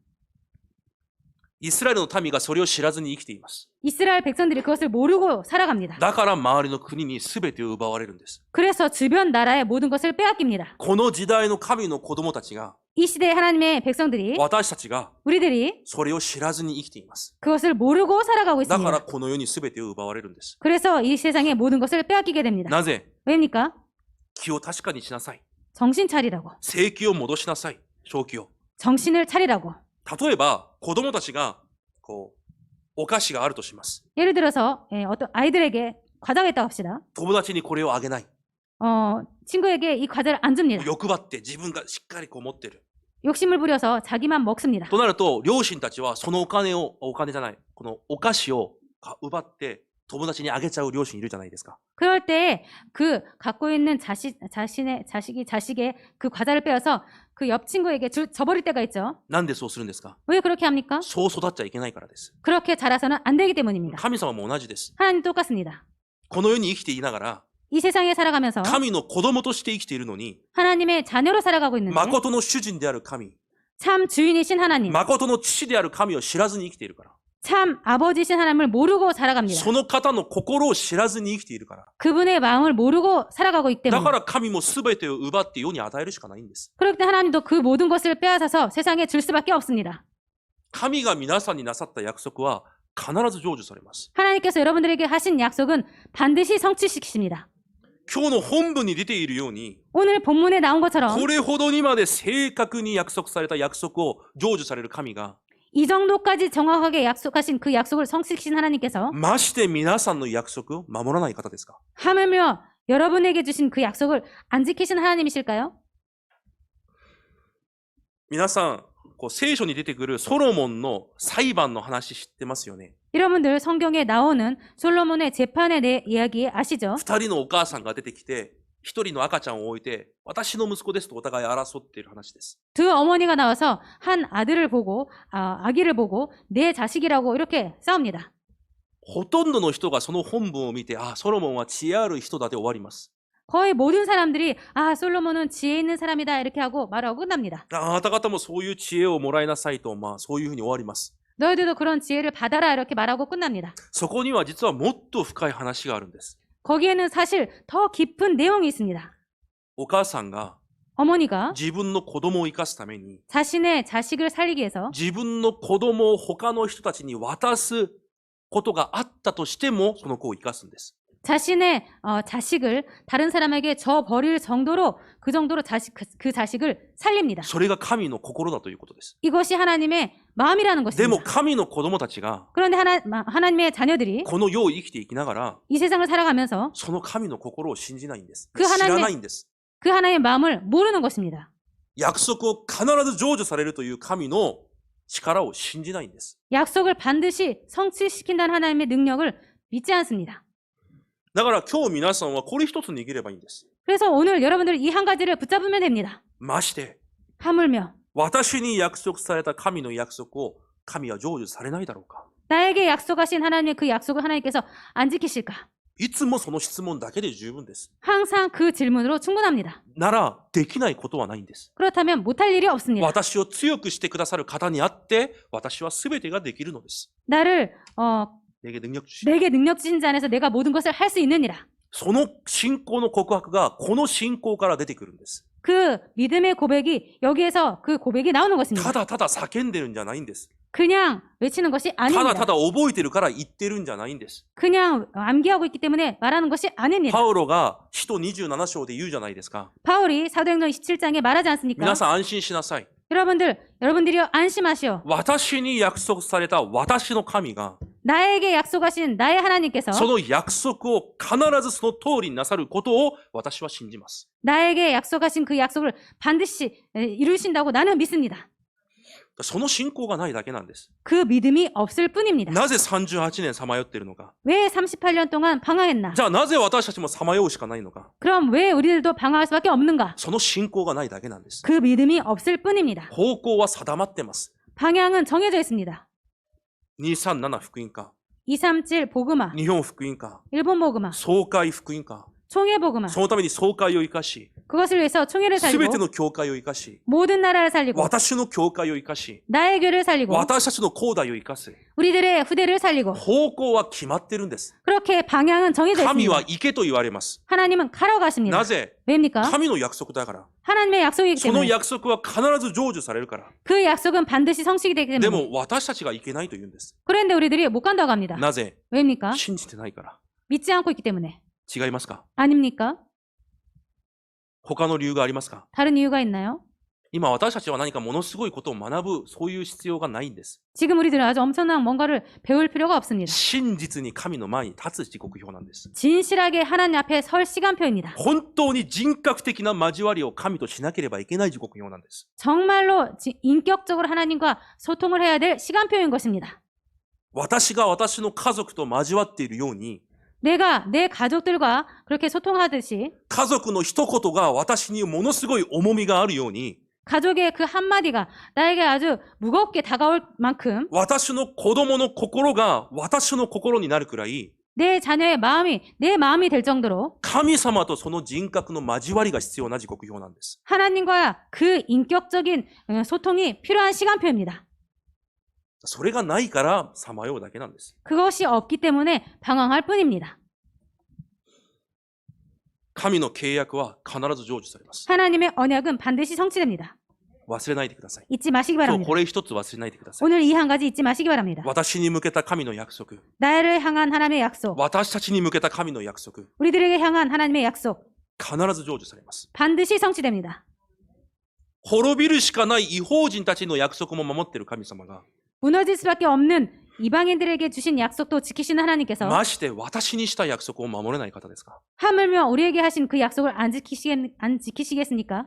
イスラエルの民がそれを知らずに生きています。 이스라엘 백성들이 그것을 모르고 살아갑니다. だから周りの国に全てを奪われるんです。 그래서 주변 나라의 모든 것을 빼앗깁니다. この時代の神の子供たちが、 이 시대의 하나님의 백성들이 私たちが 우리들이 それを知らずに生きています。 그것을 모르고 살아가고 だから 있습니다. この世に全てを奪われるんです。 그래서 이 세상의 모든 것을 빼앗기게 됩니다. なぜ？ 왜입니까? 気を確かにしなさい。 정신 차리라고. 正気を戻しなさい。正気を。 정신을 차리라고. 例えば、子供たちが、お菓子があるとします。 예를 들어서 어떤 아이들에게 과자가 있다고 합시다. 友達にこれをあげない。 친구에게 이 과자를 안 줍니다. 欲張って自分がしっかり持ってる。 욕심을 부려서 자기만 먹습니다. となると、両親たちはそのお金じゃない、このお菓子を奪って友達にあげちゃう両親いるじゃないですか。 그럴 때 그 갖고 있는 자식의 그 과자를 빼어서 그 옆 친구에게 줘버릴 때가 있죠. なんでそうするんですか？ 왜 그렇게 합니까? そう育っちゃいけないからです。 그렇게 자라서는 안 되기 때문입니다. 神様も同じです。 하나님 똑같습니다. この世に生きていながら、 이 세상에 살아가면서 神の子供として生きているのに、 하나님의 자녀로 살아가고 있는데 誠の主人である神、 참 주인이신 하나님, 誠の父である神を知らずに生きているから。 참 아버지신 하나님을 모르고 살아갑니다. その方の心を知らずに生きているから。 그분의 마음을 모르고 살아가고 있기 だ 때문에 から神も全てを奪って世に与えるしかないんです。 그렇기 때문에 하나님도 그 모든 것을 빼앗아서 세상에 줄 수밖에 없습니다. 神が皆さんになさった約束は必ず成就されます。 하나님께서 여러분들에게 하신 약속은 반드시 성취시키십니다. 今日の本文に出ているように、 오늘 본문에 나온 것처럼 これほどにまで正確に約束された約束を成就される神が、 이 정도까지 정확하게 약속하신 그 약속을 성취시키신 하나님께서 まして皆さんの約束を守らない方ですか？ 하물며 여러분에게 주신 그 약속을 안 지키신 하나님이실까요? 皆さん、聖書に出てくるソロモンの裁判の話知ってますよね。 여러분들 성경에 나오는 솔로몬의 재판의 이야기 아시죠? 二人のお母さんが出てきて、一人の赤ちゃんを置いて、私の息子ですとお互い争っている話です。 두 어머니가 나와서 한 아기를 보고 내 자식이라고 이렇게 싸웁니다. ほとんどの人がその本文を見て、あ、ソロモンは知恵ある人だで終わります。 거의 모든 사람들이 솔로몬은 지혜 있는 사람이다 이렇게 하고 말하고 끝납니다. あなた方もそういう知恵をもらいなさいと、そういうふうに終わります。 너희들도 그런 지혜를 받아라 이렇게 말하고 끝납니다. そこには実はもっと深い話があるんです。 거기에는 사실 더 깊은 내용이 있습니다. お母さんが 어머니가 自分の子供を生かすために、 자신의 자식을 살리기 위해서 自分の子供を他の人たちに渡すことがあったとしても、その子を生かすんです。 자신의 자식을 다른 사람에게 줘버릴 정도로 그 정도로 그 자식을 살립니다. それが神の心だということです。 이것이 하나님의 마음이라는 でも 것입니다. 神の子供たちが 그런데 하나님의 자녀들이 この世を生きていきながら、 이 세상을 살아가면서 その神の心を信じないんです。 그 知 하나님의 らないんです。 그 하나님의 마음을 모르는 것입니다. 約束を必ず成就されるという神の力を信じないんです。 약속을 반드시 성취시킨다는 하나님의 능력을 믿지 않습니다. だから今日皆さんはこれ一つ握ればいいんです。 그래서 오늘 여러분들 이 한 가지를 붙잡으면 됩니다. まして、 하물며 私に約束された神の約束を神は成就されないだろうか。 나에게 약속하신 하나님의 그 약속을 하나님께서 안 지키실까? いつもその質問だけで十分です。 항상 그 질문으로 충분합니다. なら、できないことはないんです。 그렇다면 못할 일이 없습니다. 私を強くしてくださる方にあって、私は全てができるのです。 나를 내게 능력 주시. 내게 능력 주신 자 안에서 내가 모든 것을 할 수 있느니라. その信仰の告白がこの信仰から出てくるんです。 그 믿음의 고백이 여기에서 그 고백이 나오는 た 것입니다. だただ叫んでるんじゃないんです。 그냥 외치는 것이 ただ 아닙니다. ただ覚えてるから言ってるんじゃないんです。 그냥 암기하고 있기 때문에 말하는 것이 아닙니다. パウロが使徒27章で言うじゃないですか。 바울이 사도행전 27장에 말하지 않습니까? 皆さん安心しなさい。 여러분들이요 안심하시오. 私に約束された私の神が、 나에게 약속하신 나의 하나님께서 その約束を必ずその通りになさることを私は信じます。 나에게 약속하신 그 약속을 반드시 이루신다고 나는 믿습니다. その信仰がないだけなんです。 그 믿음이 없을 뿐입니다. なぜ38年さまよっているのか。 왜 38년 동안 방황했나? じゃあなぜ私たちもさまようしかないのか。 그럼 왜 우리들도 방황할 수밖에 없는가? その信仰がないだけなんです。 그 믿음이 없을 뿐입니다. 方向は定まってます。 방향은 정해져 있습니다. 237福音か。237ボグマ、日本福音か、 일본 보그마, 総会福音か、 총회 보그마. そのために総会を生かし、 그것을 위해서 총회를 すべて 살리고 の教会を生かし、 모든 나라를 살리고 私の教会を生かし、 나의 교를 살리고 私たちの後代を生かす。 우리들의 후대를 살리고 方向は決まってるんです。 그렇게 방향은 정해져 神 있습니다. は行けと言われます。 하나님은 가라고 하십니다. なぜ？ 왜입니까? 神の約束だから。 하나님의 약속이기 その 때문에 約束は必ず成就されるから。 그 약속은 반드시 성취되기 で 때문에 も私たちが行けないと言うんです。 그런데 우리들이 못 간다고 합니다. なぜ？ 왜입니까? 信じてないから。 믿지 않고 있기 때문에. 違いますか？ 아닙니까? 他の理由がありますか？ 다른 이유가 있나요? 今私たちは何かものすごいことを学ぶ、そういう必要がないんです。 지금 우리들은 아주 엄청난 뭔가를 배울 필요가 없습니다. 真実に神の前に立つ時刻表なんです。 진실하게 하나님 앞에 설 시간표입니다. 本当に人格的な交わりを神としなければいけない時刻表なんです。 정말로 인격적으로 하나님과 소통을 해야 될 시간표인 것입니다. 私が私の家族と交わっているように、 내가 내 가족들과 그렇게 소통하듯이 家族の一言が私にものすごい重みがあるように、 가족의 그 한마디가 나에게 아주 무겁게 다가올 만큼 私の子供の心が私の心になるくらい、 내 자녀의 마음이 내 마음이 될 정도로 神様とその人格の交わりが必要な時刻表なんです。 하나님과 그 인격적인 소통이 필요한 시간표입니다. それがないからさまようだけなんです。 그것이 없기 때문에 방황할 뿐입니다. 神の契約は必ず成就されます。 하나님의 언약은 반드시 성취됩니다. 忘れないでください。 잊지 마시기 今日 바랍니다. これ一つ忘れないでください。 오늘 이 한 가지 잊지 마시기 바랍니다. 私に向けた神の約束、 나를 향한 하나님의 약속, 私たちに向けた神の約束、 우리들에게 향한 하나님의 약속 必ず成就されます。 반드시 성취됩니다. 滅びるしかない異邦人たちの約束も守っている神様が、 무너질 수밖에 없는 이방인들에게 주신 약속도 지키시는 하나님께서 まして私にした約束を守れない方ですか？ 하물며 우리에게 하신 그 약속을 안 지키시겠습니까?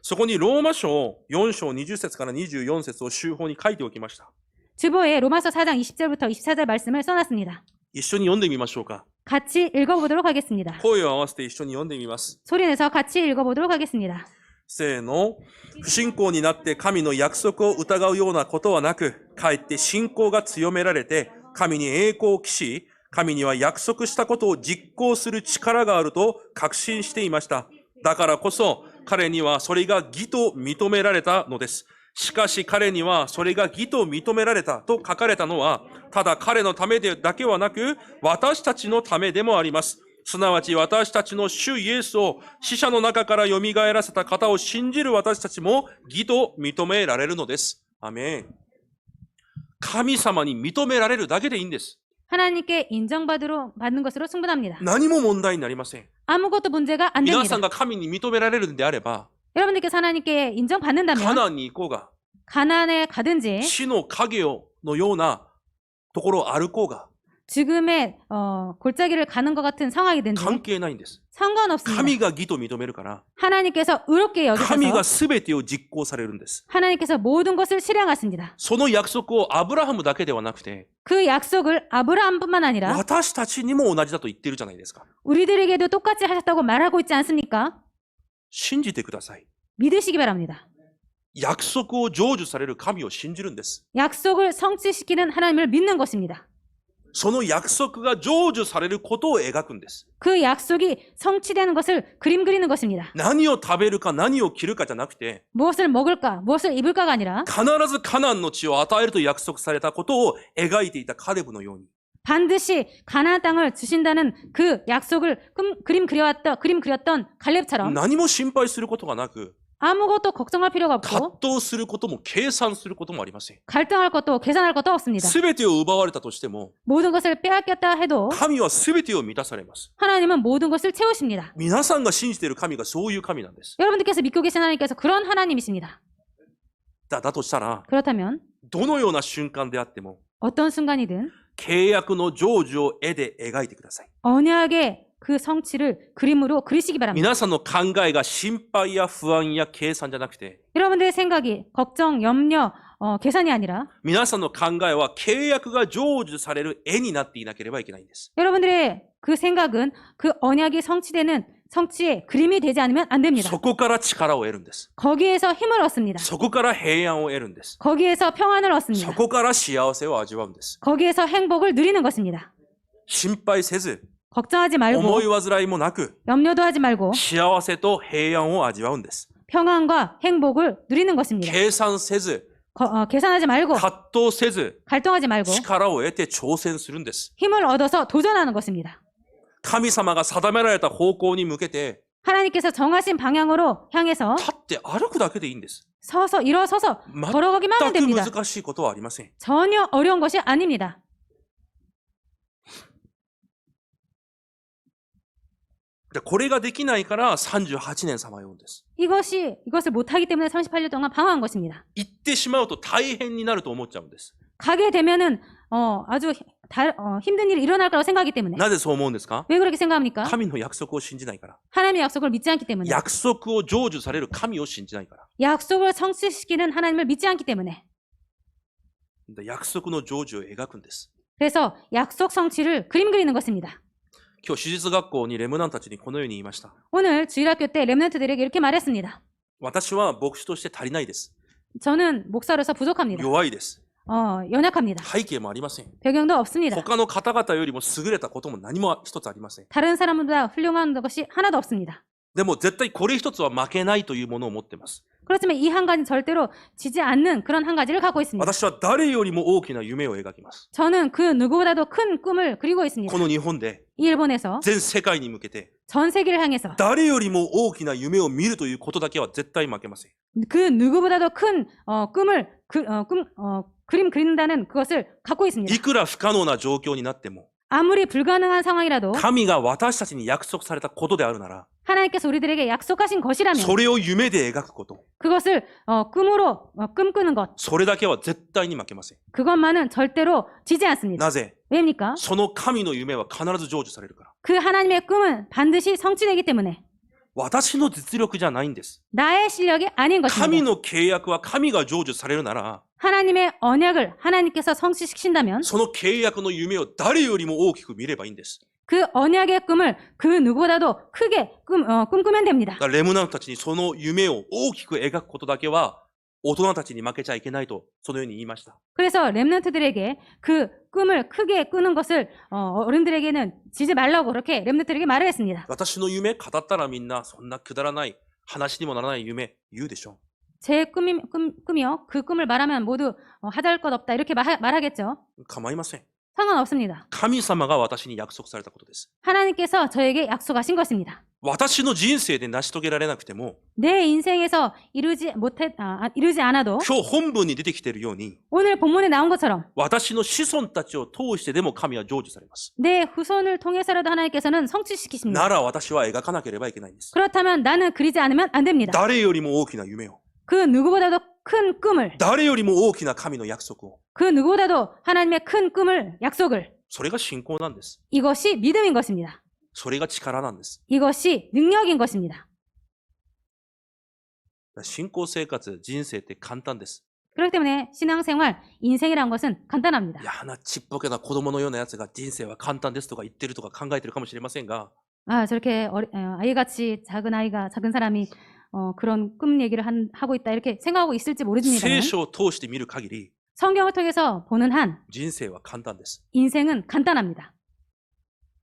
そこにローマ書4章20節から24節を週報に書いておきました。 주보에 로마서 4장 20절부터 24절 말씀을 써놨습니다. 一緒に読んでみましょうか。 같이 읽어보도록 하겠습니다. 声を合わせて一緒に読んでみます。 소리내서 같이 읽어보도록 하겠습니다. せーの。不信仰になって神の約束を疑うようなことはなく、かえって信仰が強められて、神に栄光を期し、神には約束したことを実行する力があると確信していました。だからこそ、彼にはそれが義と認められたのです。しかし彼にはそれが義と認められたと書かれたのは、ただ彼のためでだけはなく、私たちのためでもあります。すなわち私たちの主イエスを死者の中から蘇らせた方を信じる私たちも義と認められるのです。アメン。神様に認められるだけでいいんです。 하나님께 받는 것으로 충분합니다. 何も問題になりません。 아무것도 문제가 안 皆 됩니다. さんが神に認められるのであれば、 여러분들께서 하나님께 カ 인정받는다면 ナンに行こうが、 가난에 가든지 死の影のようなところを歩こうが、 죽음의 골짜기를 가는 것 같은 상황이든지 関係ないんです。 상관없습니다. 神が義と認めるから、 하나님께서 의롭게 神が 여기셔서 全てを実行されるんです。 하나님께서 모든 것을 실행하십니다. その約束をアブラハムだけではなくて、 그 약속을 아브라함뿐만 아니라 私たちにも同じだと言ってるじゃないですか。 우리들에게도 똑같이 하셨다고 말하고 있지 않습니까? 信じてください。 믿으시기 바랍니다. 約束を成就される神を信じるんです。 약속을 성취시키는 하나님을 믿는 것입니다. その約束が成就されることを描くんです。 그 약속이 성취되는 것을 그림 그리는 것입니다. 何を食べるか何を着るかじゃなくて、 무엇을 먹을까, 무엇을 입을까가 아니라 必ずカナンの地を与えると約束されたことを描いていたカレブのように、 반드시 가나안 땅을 주신다는 그 약속을 그림 그렸던 갈렙처럼 何も心配することがなく、 아무것도 걱정할 필요가 葛 없고 藤することも計算することもありません。 갈등할 것도 계산할 것도 없습니다. すべてを奪われたとしても、 모든 것을 빼앗겼다 해도 神はすべてを満たされます。 하나님은 모든 것을 채우십니다. 皆さんが信じている神がそういう神なんです。 여러분들께서 믿고 계신 하나님께서 그런 하나님이십니다. だとしたら、 그렇다면 どのような瞬間であっても、 어떤 순간이든 契約の成就を絵で描いてください。 언약의 그 성취를 그림으로 그리시기 바랍니다. 皆さんの考えが心配や不安や計算じゃなくて、 여러분들의 생각이 걱정, 염려, 계산이 아니라 皆さんの考えは契約が成就される絵になっていなければいけないんです。 여러분들의 그 생각은 그 언약이 성취되는 성취의 그림이 되지 않으면 안 됩니다. そこから力を得るんです。 거기에서 힘을 얻습니다. そこから平安を得るんです。 거기에서 평안을 そ 얻습니다. こから幸せを味わうんです。 거기에서 행복을 누리는 것입니다. 心配せず、 걱정하지 말고 思い煩いもなく、 염려도 하지 말고 幸せと平安を味わうんです。 평안과 행복을 누리는 것입니다. 計算せず、 계산하지 말고 葛藤せず、 갈등하지 말고 力を得て挑戦するんです。 힘을 얻어서 도전하는 것입니다. 神様が定められた方向に向けて、 하나님께서 정하신 방향으로 향해서 立って歩くだけでいいんです。 서서 일어서서 걸어가기만 하면 全く 됩니다. 難しいことはありません。 전혀 어려운 것이 아닙니다. でこれができないから38年さまようんです。 이것을 못하기 때문에 38년 동안 방황한 것입니다. 行ってしまうと大変になると思っちゃうんです。 가게 되면은 아주 힘든 일이 일어날 거라고 생각하기 때문에. なぜそう思うんですか？ 왜 그렇게 생각합니까? 神の約束を信じないから。 하나님의 약속을 믿지 않기 때문에. 約束を成就される神を信じないから。 약속을 성취시키는 하나님을 믿지 않기 때문에. で約束の成就を描くんです。 그래서 약속 성취를 그림 그리는 것입니다. 今日、手術学校にレムナンたちにこのように言いました。 오늘 주일학교 때 렘넌트들에게 이렇게 말했습니다. 私は牧師として足りないです。 저는 목사로서 부족합니다. 弱いです。 연약합니다. 背景もありません。 배경도 없습니다. 他の方々よりも優れたことも何も一つありません。 다른 사람보다 훌륭한 것이 하나도 없습니다. でも絶対これ一つは負けないというものを持っています。 그렇지만 이 한 가지는 절대로 지지 않는 그런 한 가지를 갖고 있습니다. 私は誰よりも大きな夢を描きます。 저는 그 누구보다도 큰 꿈을 그리고 있습니다. この日本で 이 일본에서 全世界に向けて 전 세계를 향해서 誰よりも大きな夢を見るということだけは絶対負けません。 그 누구보다도 큰 꿈을 그림 그린다는 그것을 갖고 있습니다. いくら不可能な状況になっても 아무리 불가능한 상황이라도 神が私たちに約束されたことであるなら 하나님께서 우리들에게 약속하신 것이라면 それを夢で描くこと 그것을 꿈으로 꿈꾸는 것 それだけは絶対に負けません。 그것만은 절대로 지지 않습니다. なぜ？ 왜입니까? その神の夢は必ず成就されるから。 그 하나님의 꿈은 반드시 성취되기 때문에 私の実力じゃないんです。 나의 실력이 아닌 神 것입니다. の契約は神が成就されるなら 하나님의 언약을 하나님께서 성취시키신다면 その契約の夢を誰よりも大きく見ればいいんです。 그 언약의 꿈을 그 누구보다도 크게 꿈꾸면 됩니다. だからレムナントたちにその夢を大きく描くことだけは大人たちに負けちゃいけないとそのように言いました。 그래서 렘넌트들에게 그 꿈을 크게 꾸는 것을 어른들에게는 지지 말라고 그렇게 렘넌트들에게 말을 했습니다. 私の夢語ったらみんなそんなくだらない話にもならない夢言うでしょ。 제 꿈이요. 그 꿈을 말하면 모두 하잘 것 없다 이렇게 말하겠죠. 構いません。 상관없습니다. 神様が私に約束されたことです。 하나님께서 저에게 약속하신 것입니다. 私の人生で成し遂げられなくても 내 인생에서 이루지 않아도 今日本文に出てきているように 오늘 본문에 나온 것처럼 私の子孫たちを通してでも神は成就されます。 내 후손을 통해서라도 하나님께서는 성취시키십니다. なら私は描かなければいけないんです。 그렇다면 나는 그리지 않으면 안 됩니다. 誰よりも大きな夢を、 그 누구보다도 큰 꿈을, 誰よりも大きな神の約束を、 그 누구보다도 하나님의 큰 꿈을, 약속을, それが信仰なんです。 이것이 믿음인 것입니다. それが力なんです。 이것이 능력인 것입니다. 信仰生活、人生って簡単です。 그렇기 때문에 신앙생활, 인생이란 것은 간단합니다. いやなちっぽけな子供のようなやつが人生は簡単ですとか言ってるとか考えてるかもしれませんが、 저렇게 아이같이 작은 사람이 그런 꿈 얘기를 하고 있다 이렇게 생각하고 있을지 모르지만 聖書を通して見る限り 성경을 통해서 보는 한 人生は簡単です。 인생은 간단합니다.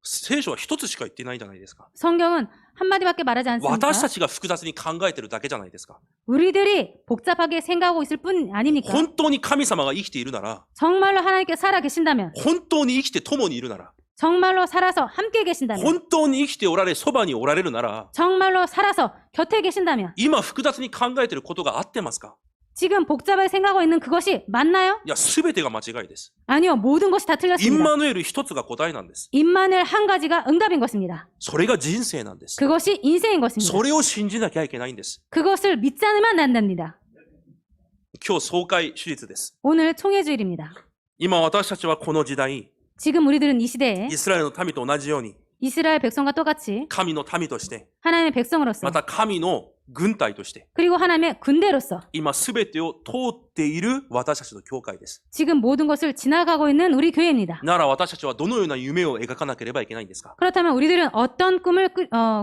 聖書は一つしか言ってないじゃないですか。 성경은 한마디밖에 말하지 않습니까? 私たちが複雑に考えてるだけじゃないですか。 우리들이 복잡하게 생각하고 있을 뿐 아닙니까? 本当に神様が生きているなら、 정말로 하나님께 살아 계신다면, 本当に生きて共にいるなら、 정말로 살아서 함께 계신다면, 本当に生きておられ、そばにおられるなら、 정말로 살아서 곁에 계신다면, 今複雑に考えてることが合ってますか？ 지금 복잡하게 생각하고 있는 그것이 맞나요? いや、すべてが間違いです。 아니요, 모든 것이 다 イン 틀렸습니다. マヌエル一つが答えなんです。 임마누엘 한 가지가 응답인 것입니다. それが人生なんです。 그것이 인생인 것입니다. それを信じなきゃいけないんです。 그것을 믿지 않으면 안 된답니다. 今日総会手術です。 오늘 총회주일입니다. 今私たちはこの時代、 지금 우리들은 이 시대에 イスラエルの民と同じように、 이스라엘 백성과 똑같이 神の民として、 하나님의 백성으로서 また神の軍隊として、 그리고 하나님의 군대로서 今すべてを通っている私たちの教会です。 지금 모든 것을 지나가고 있는 우리 교회입니다. なら私たちはどのような夢を描かなければいけないんですか？ 그렇다면 우리들은 어떤 꿈을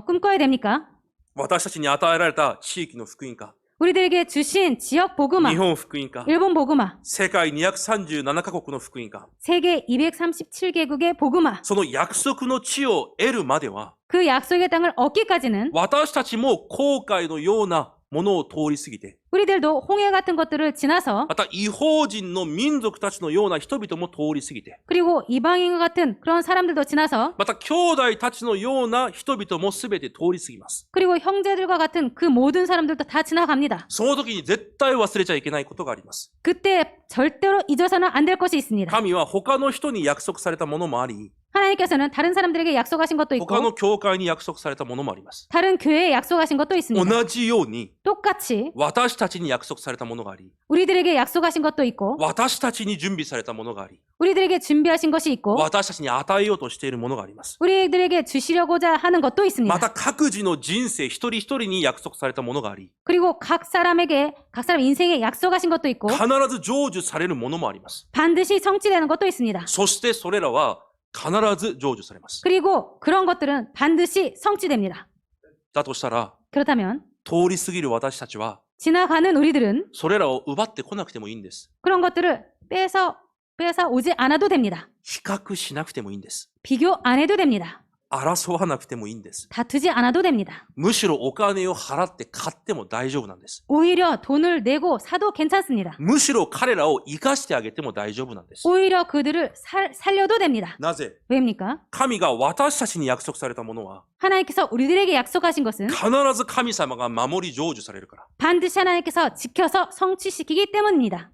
꿈꿔야 됩니까? 私たちに与えられた地域の福音か、 우리들에게 주신 지역 복음화, 日本福音か、 일본 복음화, 世界237カ国の福音か、 세계 237개국의 복음화, その約束の地を得るまでは、 그 약속의 땅을 얻기까지는 私たちも後悔のようなものを通り過ぎて、 우리들도 홍해 같은 것들을 지나서 また違法人の民族たちのような人々も通り過ぎて、 그리고 이방인과 같은 그런 사람들도 지나서 また兄弟たちのような人々もすべて通り過ぎます。 그리고 형제들과 같은 그 모든 사람들도 다 지나갑니다. その時に絶対忘れちゃいけないことがあります。 그때 절대로 잊어서는 안 될 것이 있습니다. 神は他の人に約束されたものもあり、 하나님께서는 다른 사람들에게 약속하신 것도 他の 있고 教会に約束されたものもあります。 다른 교회에 약속하신 것도 있습니다. 同じように、 똑같이 私たちに約束されたものがあり、 우리들에게 약속하신 것도 있고 私たちに準備されたものがあり、 우리들에게 준비하신 것이 있고 私たちに与えようとしているものがあります。 우리들에게 주시려고자 하는 것도 ま 있습니다. た各自の人生一人一人に約束されたものがあり、 그리고 각 사람 인생에 약속하신 것도 있고 必ず成就されるものもあります。 반드시 성취되는 것도 있습니다. そしてそれらは必ず成就されます。 그리고 그런 것들은 반드시 성취됩니다. だとしたら、 그렇다면 通り過ぎる私たちは、 지나가는 우리들은 それらを奪ってこなくてもいいんです。 그런 것들을 빼서 오지 않아도 됩니다. 比較しなくてもいいんです。 비교 안 해도 됩니다. 争わなくてもいいんです。 다투지 않아도 됩니다. むしろお金を払って買っても大丈夫なんです。 오히려 돈을 내고 사도 괜찮습니다. むしろ彼らを生かしてあげても大丈夫なんです。 오히려 그들을 살려도 됩니다. なぜ？ 왜입니까? 神が私たちに約束されたものは、 하나님께서 우리들에게 약속하신 것은 必ず神様が守り成就されるから。 반드시 하나님께서 지켜서 성취시키기 때문입니다.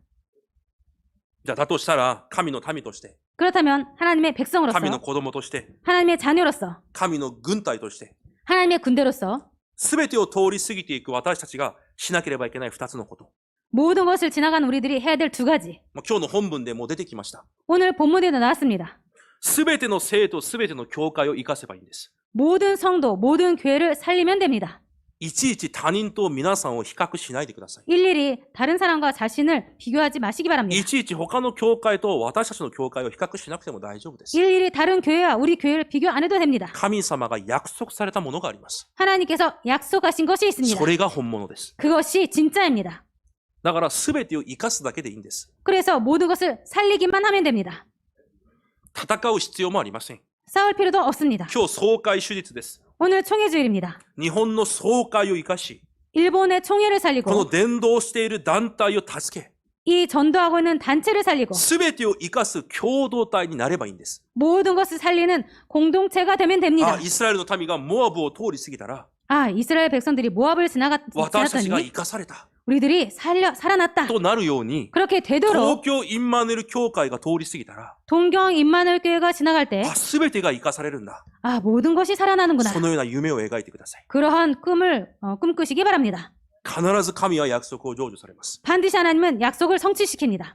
じゃあ、だとしたら、神の民として、 그렇다면 하나님의 백성으로서 神の子供として、 하나님의 자녀로서 神の軍隊として、 하나님의 군대로서 すべてを通り過ぎていく私たちがしなければいけない二つのこと。 모든 것을 지나가는 우리들이 해야 될 두 가지. 今日の本文でもう出てきました。 오늘 본문에도 나왔습니다. すべての生徒、すべての教会を生かせばいいんです。 모든 성도, 모든 교회를 살리면 됩니다. いちいち他人と皆さんを比較しないでください。 일일이 다른 사람과 자신을 비교하지 마시기 바랍니다. いちいち他の教会と私たちの教会を比較しなくても大丈夫です。 일일이 다른 교회와 우리 교회를 비교 안 해도 됩니다. 神様が約束されたものがあります。 하나님께서 약속하신 것이 있습니다. それが本物です。 그것이 진짜입니다. だから全てを生かすだけでいいんです。 그래서 모든 것을 살리기만 하면 됩니다. 戦う必要もありません。 싸울 필요도 없습니다. 今日総会手術です。 오늘 총회주일입니다. 日本の総会を生かし、 일본의 총회를 この 살리고 伝道している団体を助け、 이 전도하고 있는 단체를 살리고 全てを生かす共同体になればいいんです。 모든 것을 살리는 공동체가 되면 됩니다. イスラエルの民がモアブを通り過ぎたら、 이스라엘 백성들이 모압을 私たちが 지났더니 生かされた 우리들이 살아났다. となるように、 그렇게 東 되도록 京インマヌエル教会が通り過ぎたら、 동경 임마누엘 교회가 지나갈 때 全てが生かされるんだ。 모든 것이 살아나는구나. そのような夢を描いてください。 그러한 꿈을 꿈꾸시기 바랍니다. 必ず神は約束を成就されます。 반드시 하나님은 약속을 성취시킵니다.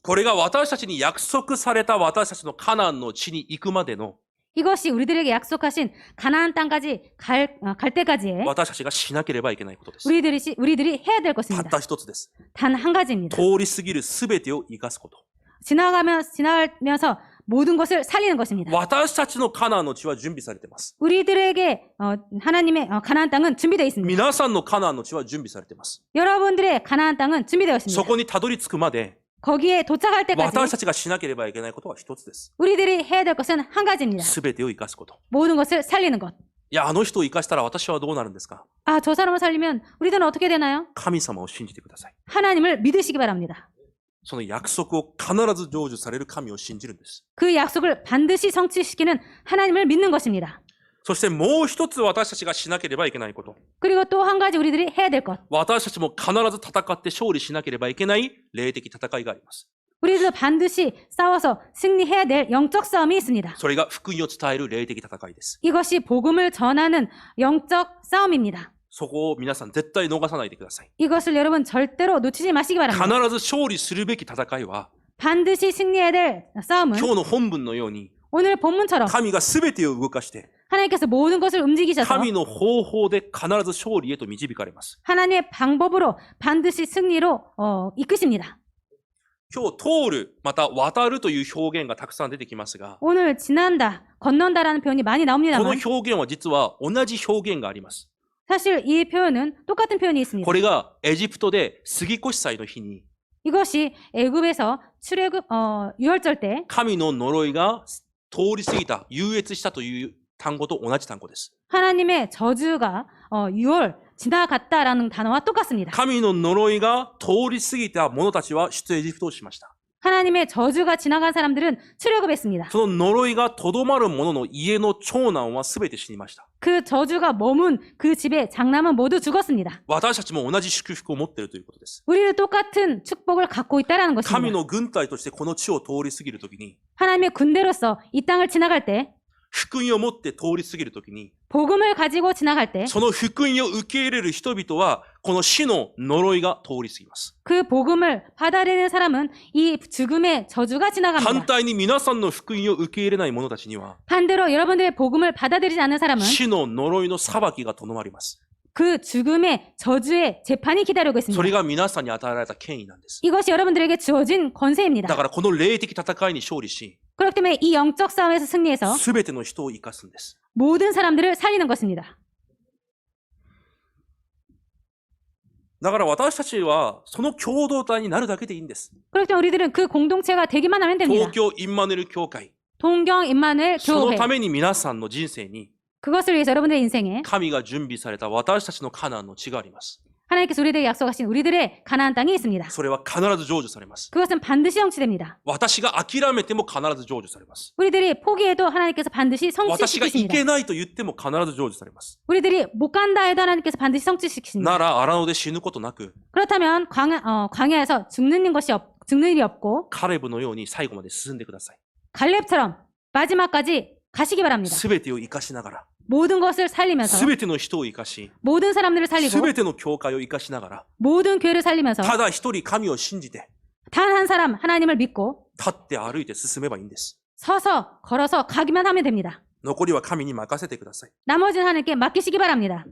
これが私たちに約束された私たちのカナンの地に行くまでの 이것이 우리들에게 약속하신 가나안 땅까지 갈 때까지의 私たちがしなければいけないことです。 우리들이 해야 될 たっ 것입니다. た一つです。 단 한 가지입니다. 通り過ぎる全てを生かすこと。 지나가면서 모든 것을 살리는 것입니다. 私たちのカナンの地は準備されています。 우리들에게 하나님의 가나안 땅은 준비되어 있습니다. 皆さんのカナンの地は準備されています。 여러분들의 가나안 땅은 준비되어 そ 있습니다. こにたどり着くまで、 거기에 도착할 私 때까지 たちがしなければいけないことは一つです。 우리들이 해야 될 것은 한 가지입니다. 全てを生かすこと。 모든 것을 살리는 것. いや、あの人を生かしたら私はどうなるんですか？ 저 사람을 살리면 우리들은 어떻게 되나요? 神様を信じてください。 하나님을 믿으시기 바랍니다. その約束を必ず成就される神を信じるんです。 그 약속을 반드시 성취시키는 하나님을 믿는 것입니다. そしてもう一つ私たちがしなければいけないこと。 그리고 또 한 가지 우리들이 해야 될 것. 私たちも必ず戦って勝利しなければいけない霊的戦いがあります。 우리들도 반드시 싸워서 승리해야 될 영적 싸움이 있습니다. それが福音を伝える霊的戦いです。 이것이 복음을 전하는 영적 싸움입니다. そこを皆さん絶対逃さないでください。 이것을 여러분 절대로 놓치지 마시기 必 바랍니다. ず勝利するべき戦いは、 반드시 승리해야 될 싸움은 今日の本文のように、 오늘 본문처럼 神が全てを動かして、 하나님께서 모든 것을 움직이셔서 神の方法で必ず勝利へと導かれます。 하나님의 방법으로 반드시 승리로 이끄십니다. 今日、通る、また渡るという表現がたくさん出てきますが、 오늘 지난다, 건넌다라는 표현이 많이 この 나옵니다만 表現は実は同じ表現があります。 사실 이 표현은 똑같은 표현이 있습니다. これがエジプトで杉越祭の日に、 이것이 애굽에서 출애굽 유월절 때 神の呪いが通り過ぎた、優越したという単語と同じ単語です。 하나님의 저주가 6월 지나갔다라는 단어와 똑같습니다. 神の呪いが通り過ぎた者たちは出エジプトをしました。 하나님의 저주가 지나간 사람들은 출애굽했습니다. その呪いがとどまる者の家の長男は全て死にました。 그 저주가 머문 그 집의 장남은 모두 죽었습니다. 私たちも同じ祝福を持っているということです。 우리는 똑같은 축복을 갖고 있다라는 神 것입니다. の軍隊としてこの地を通り過ぎるときに、 하나님의 군대로서 이 땅을 지나갈 때 福音を持って通り過ぎるときに、 복음을 가지고 지나갈 때 その福音を受け入れる人々は、この死の呪いが通り過ぎます。 그 복음을 받아들이는 사람은 이 죽음의 저주가 反 지나갑니다. 対に皆さんの福音を受け入れない者たちには、 반대로 여러분들의 복음을 받아들이지 않는 사람은 死の呪いの裁きがとどまります。 그 죽음의 저주의 재판이 기다리고 そ 있습니다. れが皆さんに与えられた権威なんです。 이것이 여러분들에게 주어진 だ 권세입니다. からこの霊的戦いに勝利し、 그렇기 때문에 이 영적 싸움에서 승리해서 すべての人を生かすんです。 모든 사람들을 살리는 것입니다. だから私たちはその共同体になるだけでいいんです。 그렇기 때문에 우리들은 그 공동체가 되기만 하면 됩니다. 東京インマヌエル教会、 동경 임마누엘 その 교회 ために皆さんの人生に 그것을 위해서 여러분들의 인생에 神が準備された私たちのカナンの地があります。 하나님께서 우리들에게 약속하신 우리들의 가나안 땅이 있습니다. それは必ず成就されます。 그것은 반드시 성취됩니다. 私が諦めても必ず成就されます。 우리들이 포기해도 하나님께서 반드시 私がい 성취시키십니다. けないと言っても必ず成就されます。 우리들이 못 간다 해도 하나님께서 반드시 성취시키십니다. なら荒野で死ぬことなく、 그렇다면 광야에서 죽는 일이 없고 カレブのように最後まで進んでください。 갈렙처럼 마지막까지 가시기 바랍니다. すべてを生かしながら、 모든 것을 살리면서 すべての人を生かし、 모든 사람들을 す 살리고 べての教会を生かしながら、 모든 교회를 살리면서 ただ一人神を信じて、 단 한 사람 하나님을 믿고 立って歩いて進めばいいんです。 서서 걸어서 가기만 하면 됩니다. 残りは神に任せてください。 나머지는 하나님께 맡기시기 바랍니다.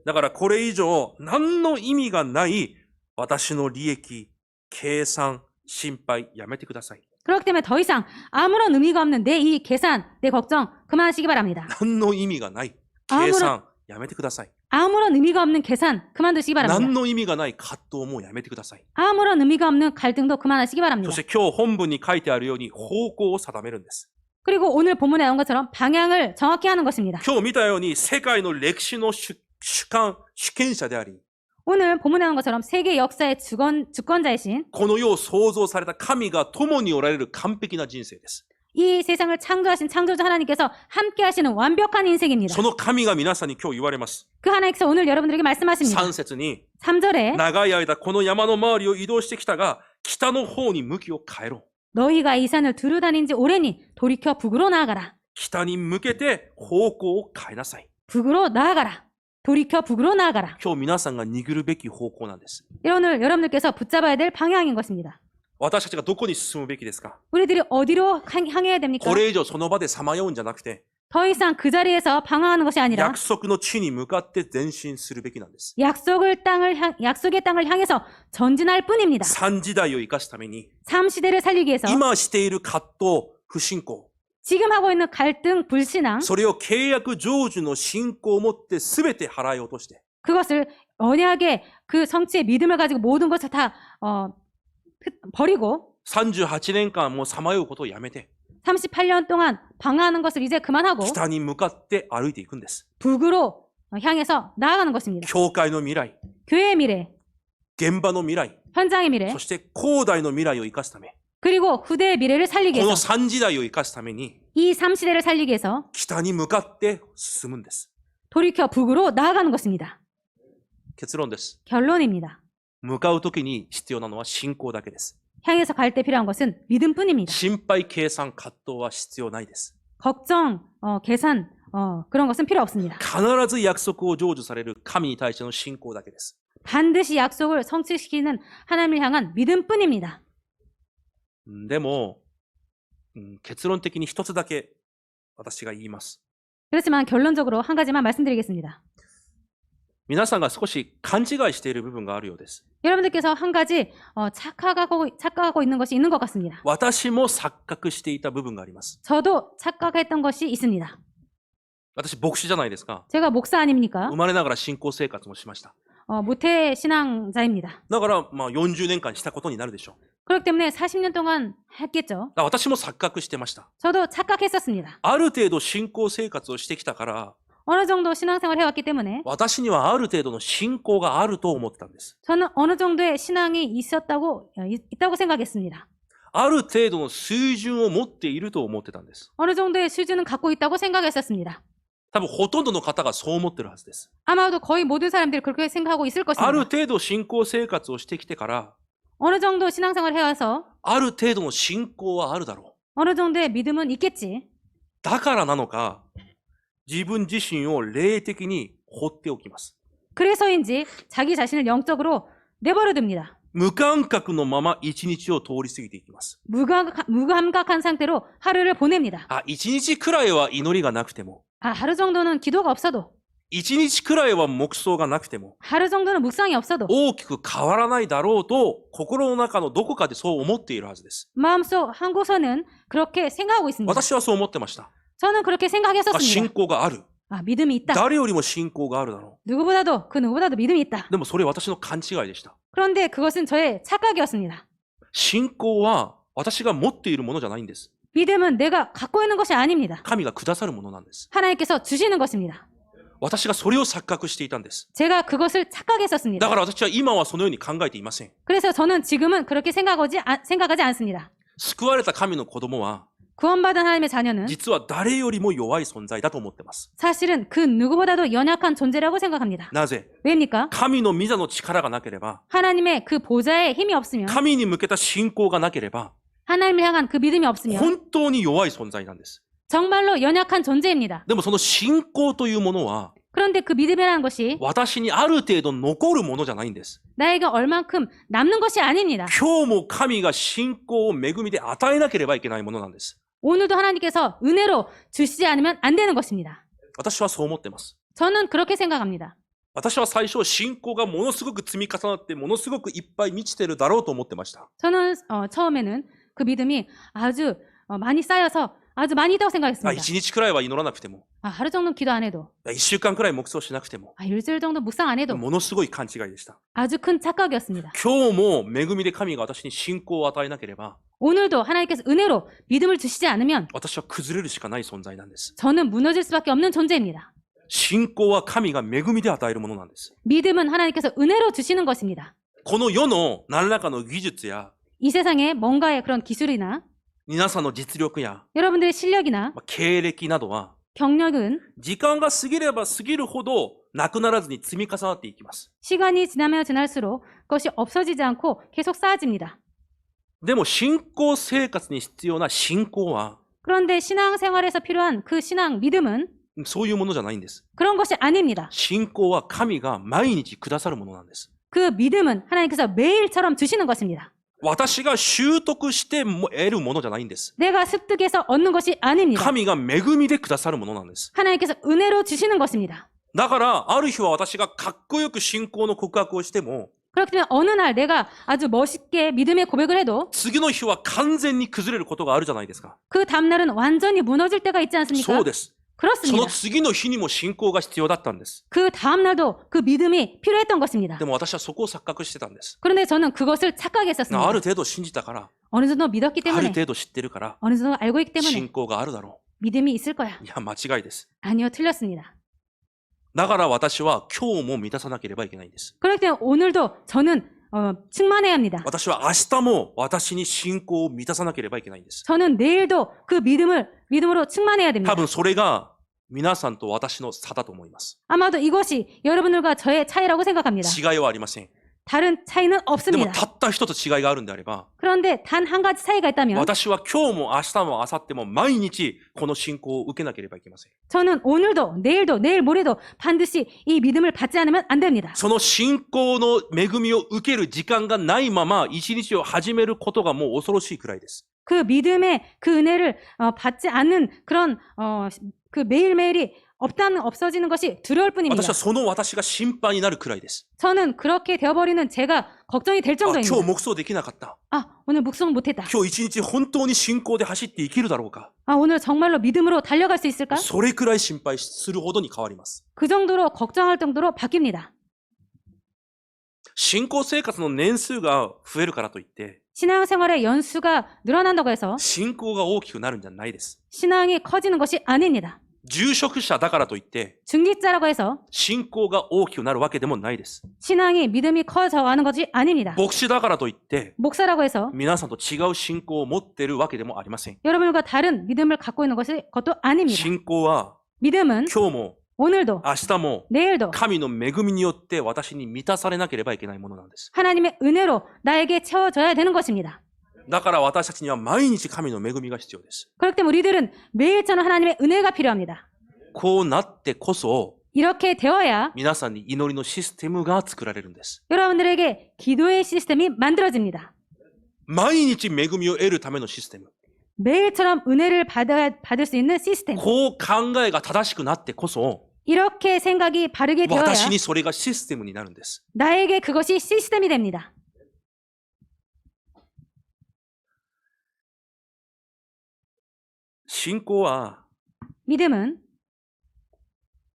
だからこれ以上何の意味がない私の利益、計算、心配やめてください。 그렇기 때문에 더 이상 아무런 의미가 없는 내 이 계산, 내 걱정 그만하시기 바랍니다. 何の意味がない計算やめてください。 아무런 의미가 없는 계산 그만두시기 何 바랍니다. の意味がない葛藤もやめてください。 아무런 의미가 없는 갈등도 그만하시기 そ 바랍니다. して今日本文に書いてあるように方向を定めるんです。 그리고 오늘 본문에 나온 것처럼 방향을 정확히 하는 것입니다. 今日見たように世界の歴史の主権者であり、 오늘 본문에 나온 것처럼 세계 역사의 주권자이신 この世を創造された神が共におられる完璧な人生です。 이 세상을 창조하신 창조주 하나님께서 함께 하시는 완벽한 인생입니다. その神が皆さんに今日言われます。 그 하나님께서 오늘 여러분들에게 말씀하십니다. 3節に 3절에 長い間この山の周りを移動してきたが、北の方に向きを変えろ。 너희가 이 산을 두루 다닌 지 오래니 돌이켜 북으로 나아가라. 北に向けて方向を変えなさい。 북으로 나아가라. 돌이켜 북으로 나아가라. 今日皆さんが握るべき方向なんです。 오늘 여러분들께서 붙잡아야 될 방향인 것입니다. 私たちがどこに進むべきですか？ 우리들이 어디로 향해야 됩니까? これ以上その場でさまようんじゃなくて、 더 이상 그 자리에서 방황하는 것이 아니라 約束の地に向かって前進するべきなんです。 약속의 땅을 향해서 전진할 뿐입니다. 3時代を生かすために、 3시대를 살리기 위해서 今している葛藤、不信仰、 지금 하고 있는 갈등, 불신앙 それを契約成就の信仰を持って全て払い落として、 그것을 언약의 그 성취의 믿음을 가지고 모든 것을 다 버리고 38年間もうさまようことをやめて、 38년 동안 방황하는 것을 이제 그만하고 北に向かって歩いていくんです。 북으로 향해서 나아가는 것입니다. 教会の未来、 교회의 미래, 現場の未来、 현장의 미래, そして後代の未来を生かすため、 그리고 후대의 미래를 살리기 この 위해서 3時代を生かすために、 이 3시대를 살리기 위해서 北に向かって進むんです。 돌이켜 북으로 나아가는 것입니다. 結論です。 결론입니다. 向かうときに必要なのは信仰だけです。 향해서 갈 때 필요한 것은 믿음뿐입니다. 心配、計算、葛藤は必要ないです。 걱정, 계산, 그런 것은 필요 없습니다. 必ず約束を成就される神に対しての信仰だけです。 반드시 약속을 성취시키는 하나님을 향한 믿음뿐입니다. でも、結論的に一つだけ私が言います。 그렇지만 결론적으로 한 가지만 말씀드리겠습니다. 皆さんが少し勘違いしている部分があるようです。 여러분들께서 한 가지 착각하고 있는 것이 있는 것 같습니다. 私も錯覚していた部分があります。 저도 착각했던 것이 있습니다. 私、牧師じゃないですか。 제가 목사 아닙니까? 生まれながら信仰生活もしました。 모태 신앙자입니다. だから、40年間したことになるでしょう。 그렇기 때문에 40년 동안 했겠죠. だから私も錯覚してました。 저도 착각했었습니다. ある程度信仰生活をしてきたから、 어느 정도 신앙생활을 해왔기 때문에 私にはある程度の信仰があると思ってたんです。 저는 어느 정도의 신앙이 있다고 생각했습니다. ある程度の水準を持っていると思ってたんです。 어느 정도의 수준은 갖고 있다고 생각했었습니다. 多分ほとんどの方がそう思ってるはずです。 아마도 거의 모든 사람들이 그렇게 생각하고 있을 ある 것입니다. 程度信仰生活をしてきてから、 어느 정도 신앙생활을 해와서 ある程度の信仰はあるだろ 어느 정도의 믿음은 있겠지. う。だからなのか、自分自身を霊的に放っておきます。 그래서인지 자기 자신을 영적으로 내버려둡니다. 無感覚のまま一日を通り過ぎていきます。 무감각한 상태로 하루를 보냅니다. 一日くらいは祈りがなくても、 하루 정도는 기도가 없어도, 一日くらいは黙想がなくても、 하루 정도는 묵상이 없어도 大きく変わらないだろうと、心の中のどこかでそう思っているはずです。 마음속 한 곳에는 그렇게 생각하고 있습니다. 私はそう思ってました。 저는 그렇게 信 생각했었습니다. 仰がある。 믿음이 있다. 誰よりも信仰があるだろ 누구보다도 믿음이 있다. う。でもそれ私の勘違いでした。 그런데 그것은 저의 착각이었습니다. 信仰は私が持っているものじゃないんです。 믿음은 내가 갖고 있는 것이 아닙니다. 神がくださるものなんです。 하나님께서 주시는 것입니다. 私がそれを錯覚していたんです。 제가 그것을 だ 착각했었습니다. から私は今はそのように考えていません。 그래서 저는 지금은 그렇게 생각하지 않습니다. 救われた神の子供は、 구원받은 하나님의 자녀는 実は誰よりも弱い存在だと思っています。 사실은 그 누구보다도 연약한 존재라고 생각합니다. なぜ 왜입니까? 神の御座の力がなければ、 하나님의 그 보좌에 힘이 없으면, 神に向けた信仰がなければ、 하나님을 향한 그 믿음이 없으면 本当に弱い存在なんです。 정말로 연약한 존재입니다. でもその信仰というものは、 그런데 그 믿음이라는 것이 私にある程度残るものじゃないんです。 나에게 얼만큼 남는 것이 아닙니다. 今日も神が信仰を恵みで与えなければいけないものなんです。 오늘도 하나님께서 은혜로 주시지 않으면 안 되는 것입니다. 私はそう思ってます。 저는 그렇게 생각합니다. 私は最初信仰がものすごく積み重なってものすごくいっぱい満ちてるだろうと思ってました。 저는 처음에는 그 믿음이 아주 많이 쌓여서 아주 많이 있다고 생각했습니다. 一日くらいは祈らなくても、 하루 정도 기도 안 해도, 一週間くらい黙想しなくても、 일주일 정도 묵상 안 해도 ものすごい勘違いでした。 아주 큰 착각이었습니다. 今日も恵みで神が私に信仰を与えなければ、 오늘도 하나님께서 은혜로 믿음을 주시지 않으면 私は崩れるしかない存在なんです。 저는 무너질 수밖에 없는 존재입니다. 信仰は神が恵みで与えるものなんです。 믿음은 하나님께서 은혜로 주시는 것입니다. この世の何らかの技術や、 이 세상에 뭔가의 그런 기술이나 皆さんの実力や、 여러분들의 실력이나 経歴などは、 경력은 時間が過ぎれば過ぎるほどなくならずに積み重なっていきます。 시간이 지나면 지날수록 그것이 없어지지 않고 계속 쌓아집니다. でも信仰生活に必要な信仰は、 그런데 신앙생활에서 필요한 그 신앙, 믿음은 そういうものじゃないんです。 그런 것이 아닙니다. 信仰は神が毎日くださるものなんです。 그 믿음은 하나님께서 매일처럼 주시는 것입니다. 私が習得して得るものじゃないんです。 내가 습득해서 얻는 것이 아닙니다. 神が恵みでくださるものなんです。 하나님께서 은혜로 주시는 것입니다. だから、ある日は私がかっこよく信仰の告白をしても、 그렇기 때문에 어느 날 내가 아주 멋있게 믿음의 고백을 해도 次の日は完全に崩れることがあるじゃないですか。 그 다음날은 완전히 무너질 때가 있지 そ 않습니까? うです。そ 그렇습니다. の次の日にも信仰が必要だったんです。 그 다음날도 그 믿음이 필요했던 것입니다. でも私はそこを錯覚してたんです。 그런데 저는 그것을 あ 착각했었습니다. る程度信じたから、 어느 정도 믿었기 ある 때문에, 程度知ってるから、 어느 정도 알고 있기 信 때문에 仰があるだろ 믿음이 있을 거야. う。いや、間違いです。 아니요, 틀렸습니다. だから私は今日も満たさなければいけないんです。 그렇기 때문에 오늘도 저는 충만해야 합니다. 私は明日も私に信仰を満たさなければいけないんです。 저는 내일도 그 믿음으로 충만해야 됩니다. 多分それが皆さんと私の差だと思います。 아마도 이것이 여러분들과 저의 차이라고 생각합니다. 違いはありません。 다른 차이는 でも 없습니다. たった一つ違いがあるんであれば、 그런데 단 한 가지 차이가 있다면 私は今日も明日も明後日も毎日この信仰を受けなければいけません。 저는 오늘도 내일도 내일 모레도 반드시 이 믿음을 받지 않으면 안 됩니다. その信仰の恵みを受ける時間がないまま一日を始めることがもう恐ろしいくらいです。그 믿음의 그 은혜를 받지 않는 그런 그 매일매일이 없어지는 것이 두려울 뿐입니다. 私はその私が心配になるくらいです。 저는 그렇게 되어버리는 제가 걱정이 될 今日 정도입니다. 黙想できなかった。 오늘 묵성 못했다. 今日一日本当に信仰で走って生きるだろうか。 오늘 정말로 믿음으로 달려갈 수 있을까? それくらい心配するほどに変わります。 그 정도로 걱정할 정도로 바뀝니다. 信仰生活の年数が増えるからといって、 신앙생활의 연수가 늘어난다고 해서 信仰が大きくなるんじゃないです。 신앙이 커지는 것이 아닙니다. 住職者だからといって、 중직자라고 해서 信仰が大きくなるわけでもないです。 신앙이 믿음이 커져가는 것이 아닙니다. 牧師だからといって、 목사라고 해서 皆さんと違う信仰を持っているわけでもありません。 여러분과 다른 믿음을 갖고 있는 것도 아닙니다. 信仰は 믿음은 今日も 오늘도 明日も 내일도 神の恵みによって私に満たされなければいけないものなんです。 하나님의 은혜로 나에게 채워져야 되는 것입니다. だから私たちには毎日神の恵みが必要です。 그렇기 때문에 우리들은 매일처럼 하나님의 은혜가 필요합니다. こうなってこそ 이렇게 되어야 皆さんに祈りのシステムが作られるんです。 여러분들에게 기도의 시스템이 만들어집니다. 毎日恵みを得るためのシステム。 매일처럼 은혜를 받을 수 있는 시스템. こう考えが正しくなってこそ 이렇게 생각이 바르게 되어야 私にそれがシステムになるんです。 나에게 그것이 시스템이 됩니다. 信仰は 믿음은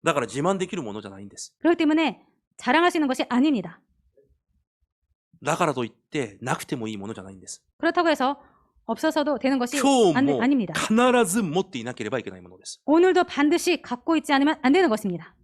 だから自慢できるものじゃないんです。 그렇기 때문에 자랑할 수 있는 것이 아닙니다. だからといってなくてもいいものじゃないんです。 그렇다고 해서 없어서도 되는 것이 今日も 아닙니다. 必ず持っていなければいけないものです。 오늘도 반드시 갖고 있지 않으면 안 되는 것입니다.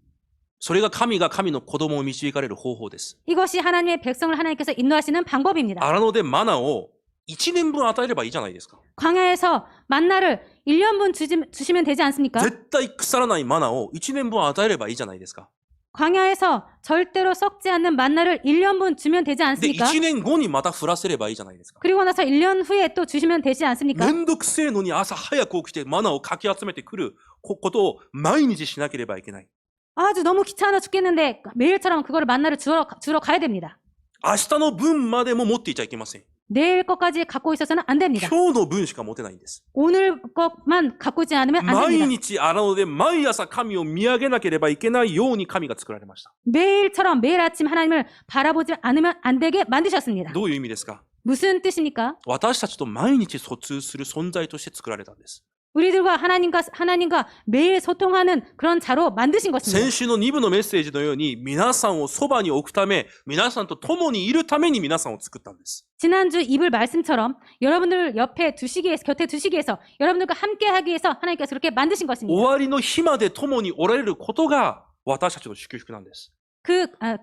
それが神が神の子供を導かれる方法です。 이것이 하나님의 백성을 하나님께서 인도하시는 방법입니다. 荒野でマナを1年分与えればいいじゃないですか。 광야에서 만나를 1년분 주시면 되지 않습니까? 絶対腐らないマナを1年分与えればいいじゃないですか。 광야에서 절대로 썩지 않는 만나를 1년분 주면 되지 で、 않습니까? 1年後にまた降らせればいいじゃないですか。 그리고 나서 1년 후에 또 주시면 되지 않습니까? めんどくせえのに朝早く起きてマナをかき集めてくることを毎日しなければいけない。 아주 너무 귀찮아 죽겠는데 매일처럼 그거를 만나를 주러 가야 됩니다. 明日の分までも持っていちゃいけません。 내일 것까지 갖고 있어서는 안 됩니다. 今日の分しか持てないんです。 오늘 것만 갖고 있지 않으면 안 毎 됩니다. 日荒野で毎朝神を見上げなければいけないように神が作られました。 매일처럼 매일 아침 하나님을 바라보지 않으면 안 되게 만드셨습니다. どういう意味ですか？ 무슨 뜻입니까? 私たちと毎日疎通する存在として作られたんです。 우리들과 하나님과 매일 소통하는 그런 자로 만드신 先 것입니다. 週の2部のメッセージのように皆さんをそばに置くため、皆さんと共にいるために皆さんを作ったんです。 지난주 이불 말씀처럼 여러분들 곁에 두시기 위해서 여러분들과 함께 하기 위해서 하나님께서 그렇게 만드신 終 것입니다. わりの日まで共におられることが私たちの祝福なんです。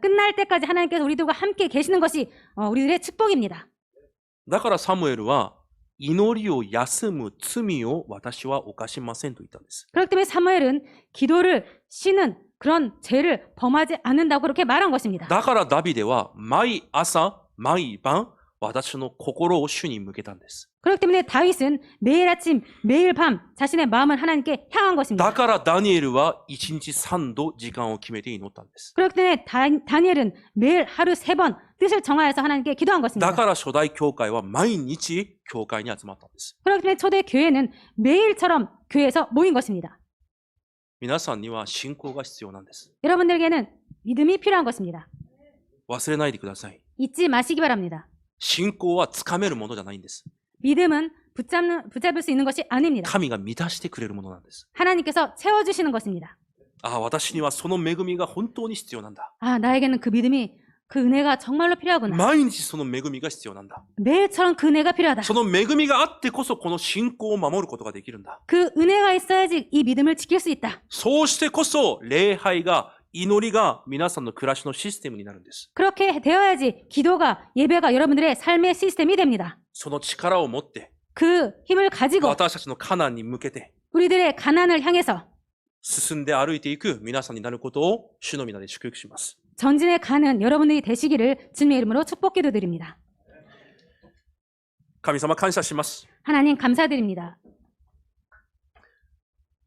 끝날 때까지 하나님께서 우리들과 함께 계시는 것이 우리들의 축복입니다. だからサムエルは祈りを休む罪を私は犯しませんと言ったんです。 그렇기 때문에 사무엘은 기도를 쉬는 그런 죄를 범하지 않는다고 그렇게 말한 것입니다. だからダビデは毎朝毎晩私の心を主に向けたんです。 그렇기 때문에 다윗은 매일 아침 매일 밤 자신의 마음을 하나님께 향한 だ 것입니다. からダニエルは1日3度時間を決めて祈ったんです。 그렇기 때문에 다니엘은 매일 하루 3번 뜻을 정하여서 하나님께 기도한 だ 것입니다. から初代教会は毎日教会に集まったんです。 그렇기 때문에 초대 교회는 매일처럼 교회에서 모인 것입니다. 皆さんには信仰が必要なんです。 여러분들에게는 믿음이 필요한 것입니다. 忘れないでください。 잊지 마시기 바랍니다. 信仰はつかめるものじゃないんです。 믿음은 붙잡을 수 있는 것이 아닙니다. 神が満たしてくれるものなんです。 하나님께서 채워주시는 것입니다. ああ、私にはその恵みが本当に必要なんだ。 나에게는 그 믿음이 그 은혜가 정말로 필요하구나. 毎日その恵みが必要なんだ。 매일처럼 그 은혜가 필요하다. その恵みがあってこそこの信仰を守ることができるんだ。 그 은혜가 있어야지 이 믿음을 지킬 수 있다. そうしてこそ礼拝が、祈りが皆さんの暮らしのシステムになるんです。 그렇게 되어야지 기도가 예배가 여러분들의 삶의 시스템이 됩니다. その力を持って、 그 힘을 가지고 私たちのカナンに向けて、 우리들의 가난을 향해서 進んで歩いていく皆さんになることを主の皆で祝福します。 전진에 가는 여러분들이 되시기를 주님의 이름으로 축복 기도드립니다. 神様感謝します。 하나님 감사드립니다.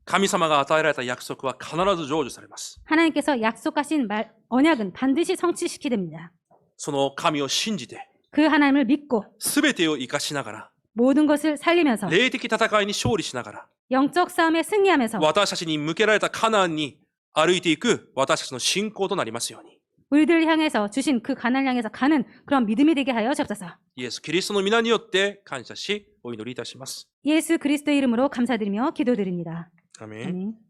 神様が与えられた約束は必ず成就されます。 하나님께서 약속하신 언약은 반드시 성취시키됩니다. その神を信じて、 그 하나님을 믿고 すべてを生かしながら、 모든 것을 살리면서 霊的戦いに勝利しながら、 영적 싸움에 승리하면서 私たちに向けられたカナンに歩いていく私たちの信仰となりますように。 우리들 향해서 주신 그 가나안을 향해서 가는 그런 믿음이 되게 하여 주옵소서. イエス・キリストの皆によって感謝し、お祈りいたします。 예수 그리스도의 이름으로 감사드리며 기도드립니다. 아멘. 아멘.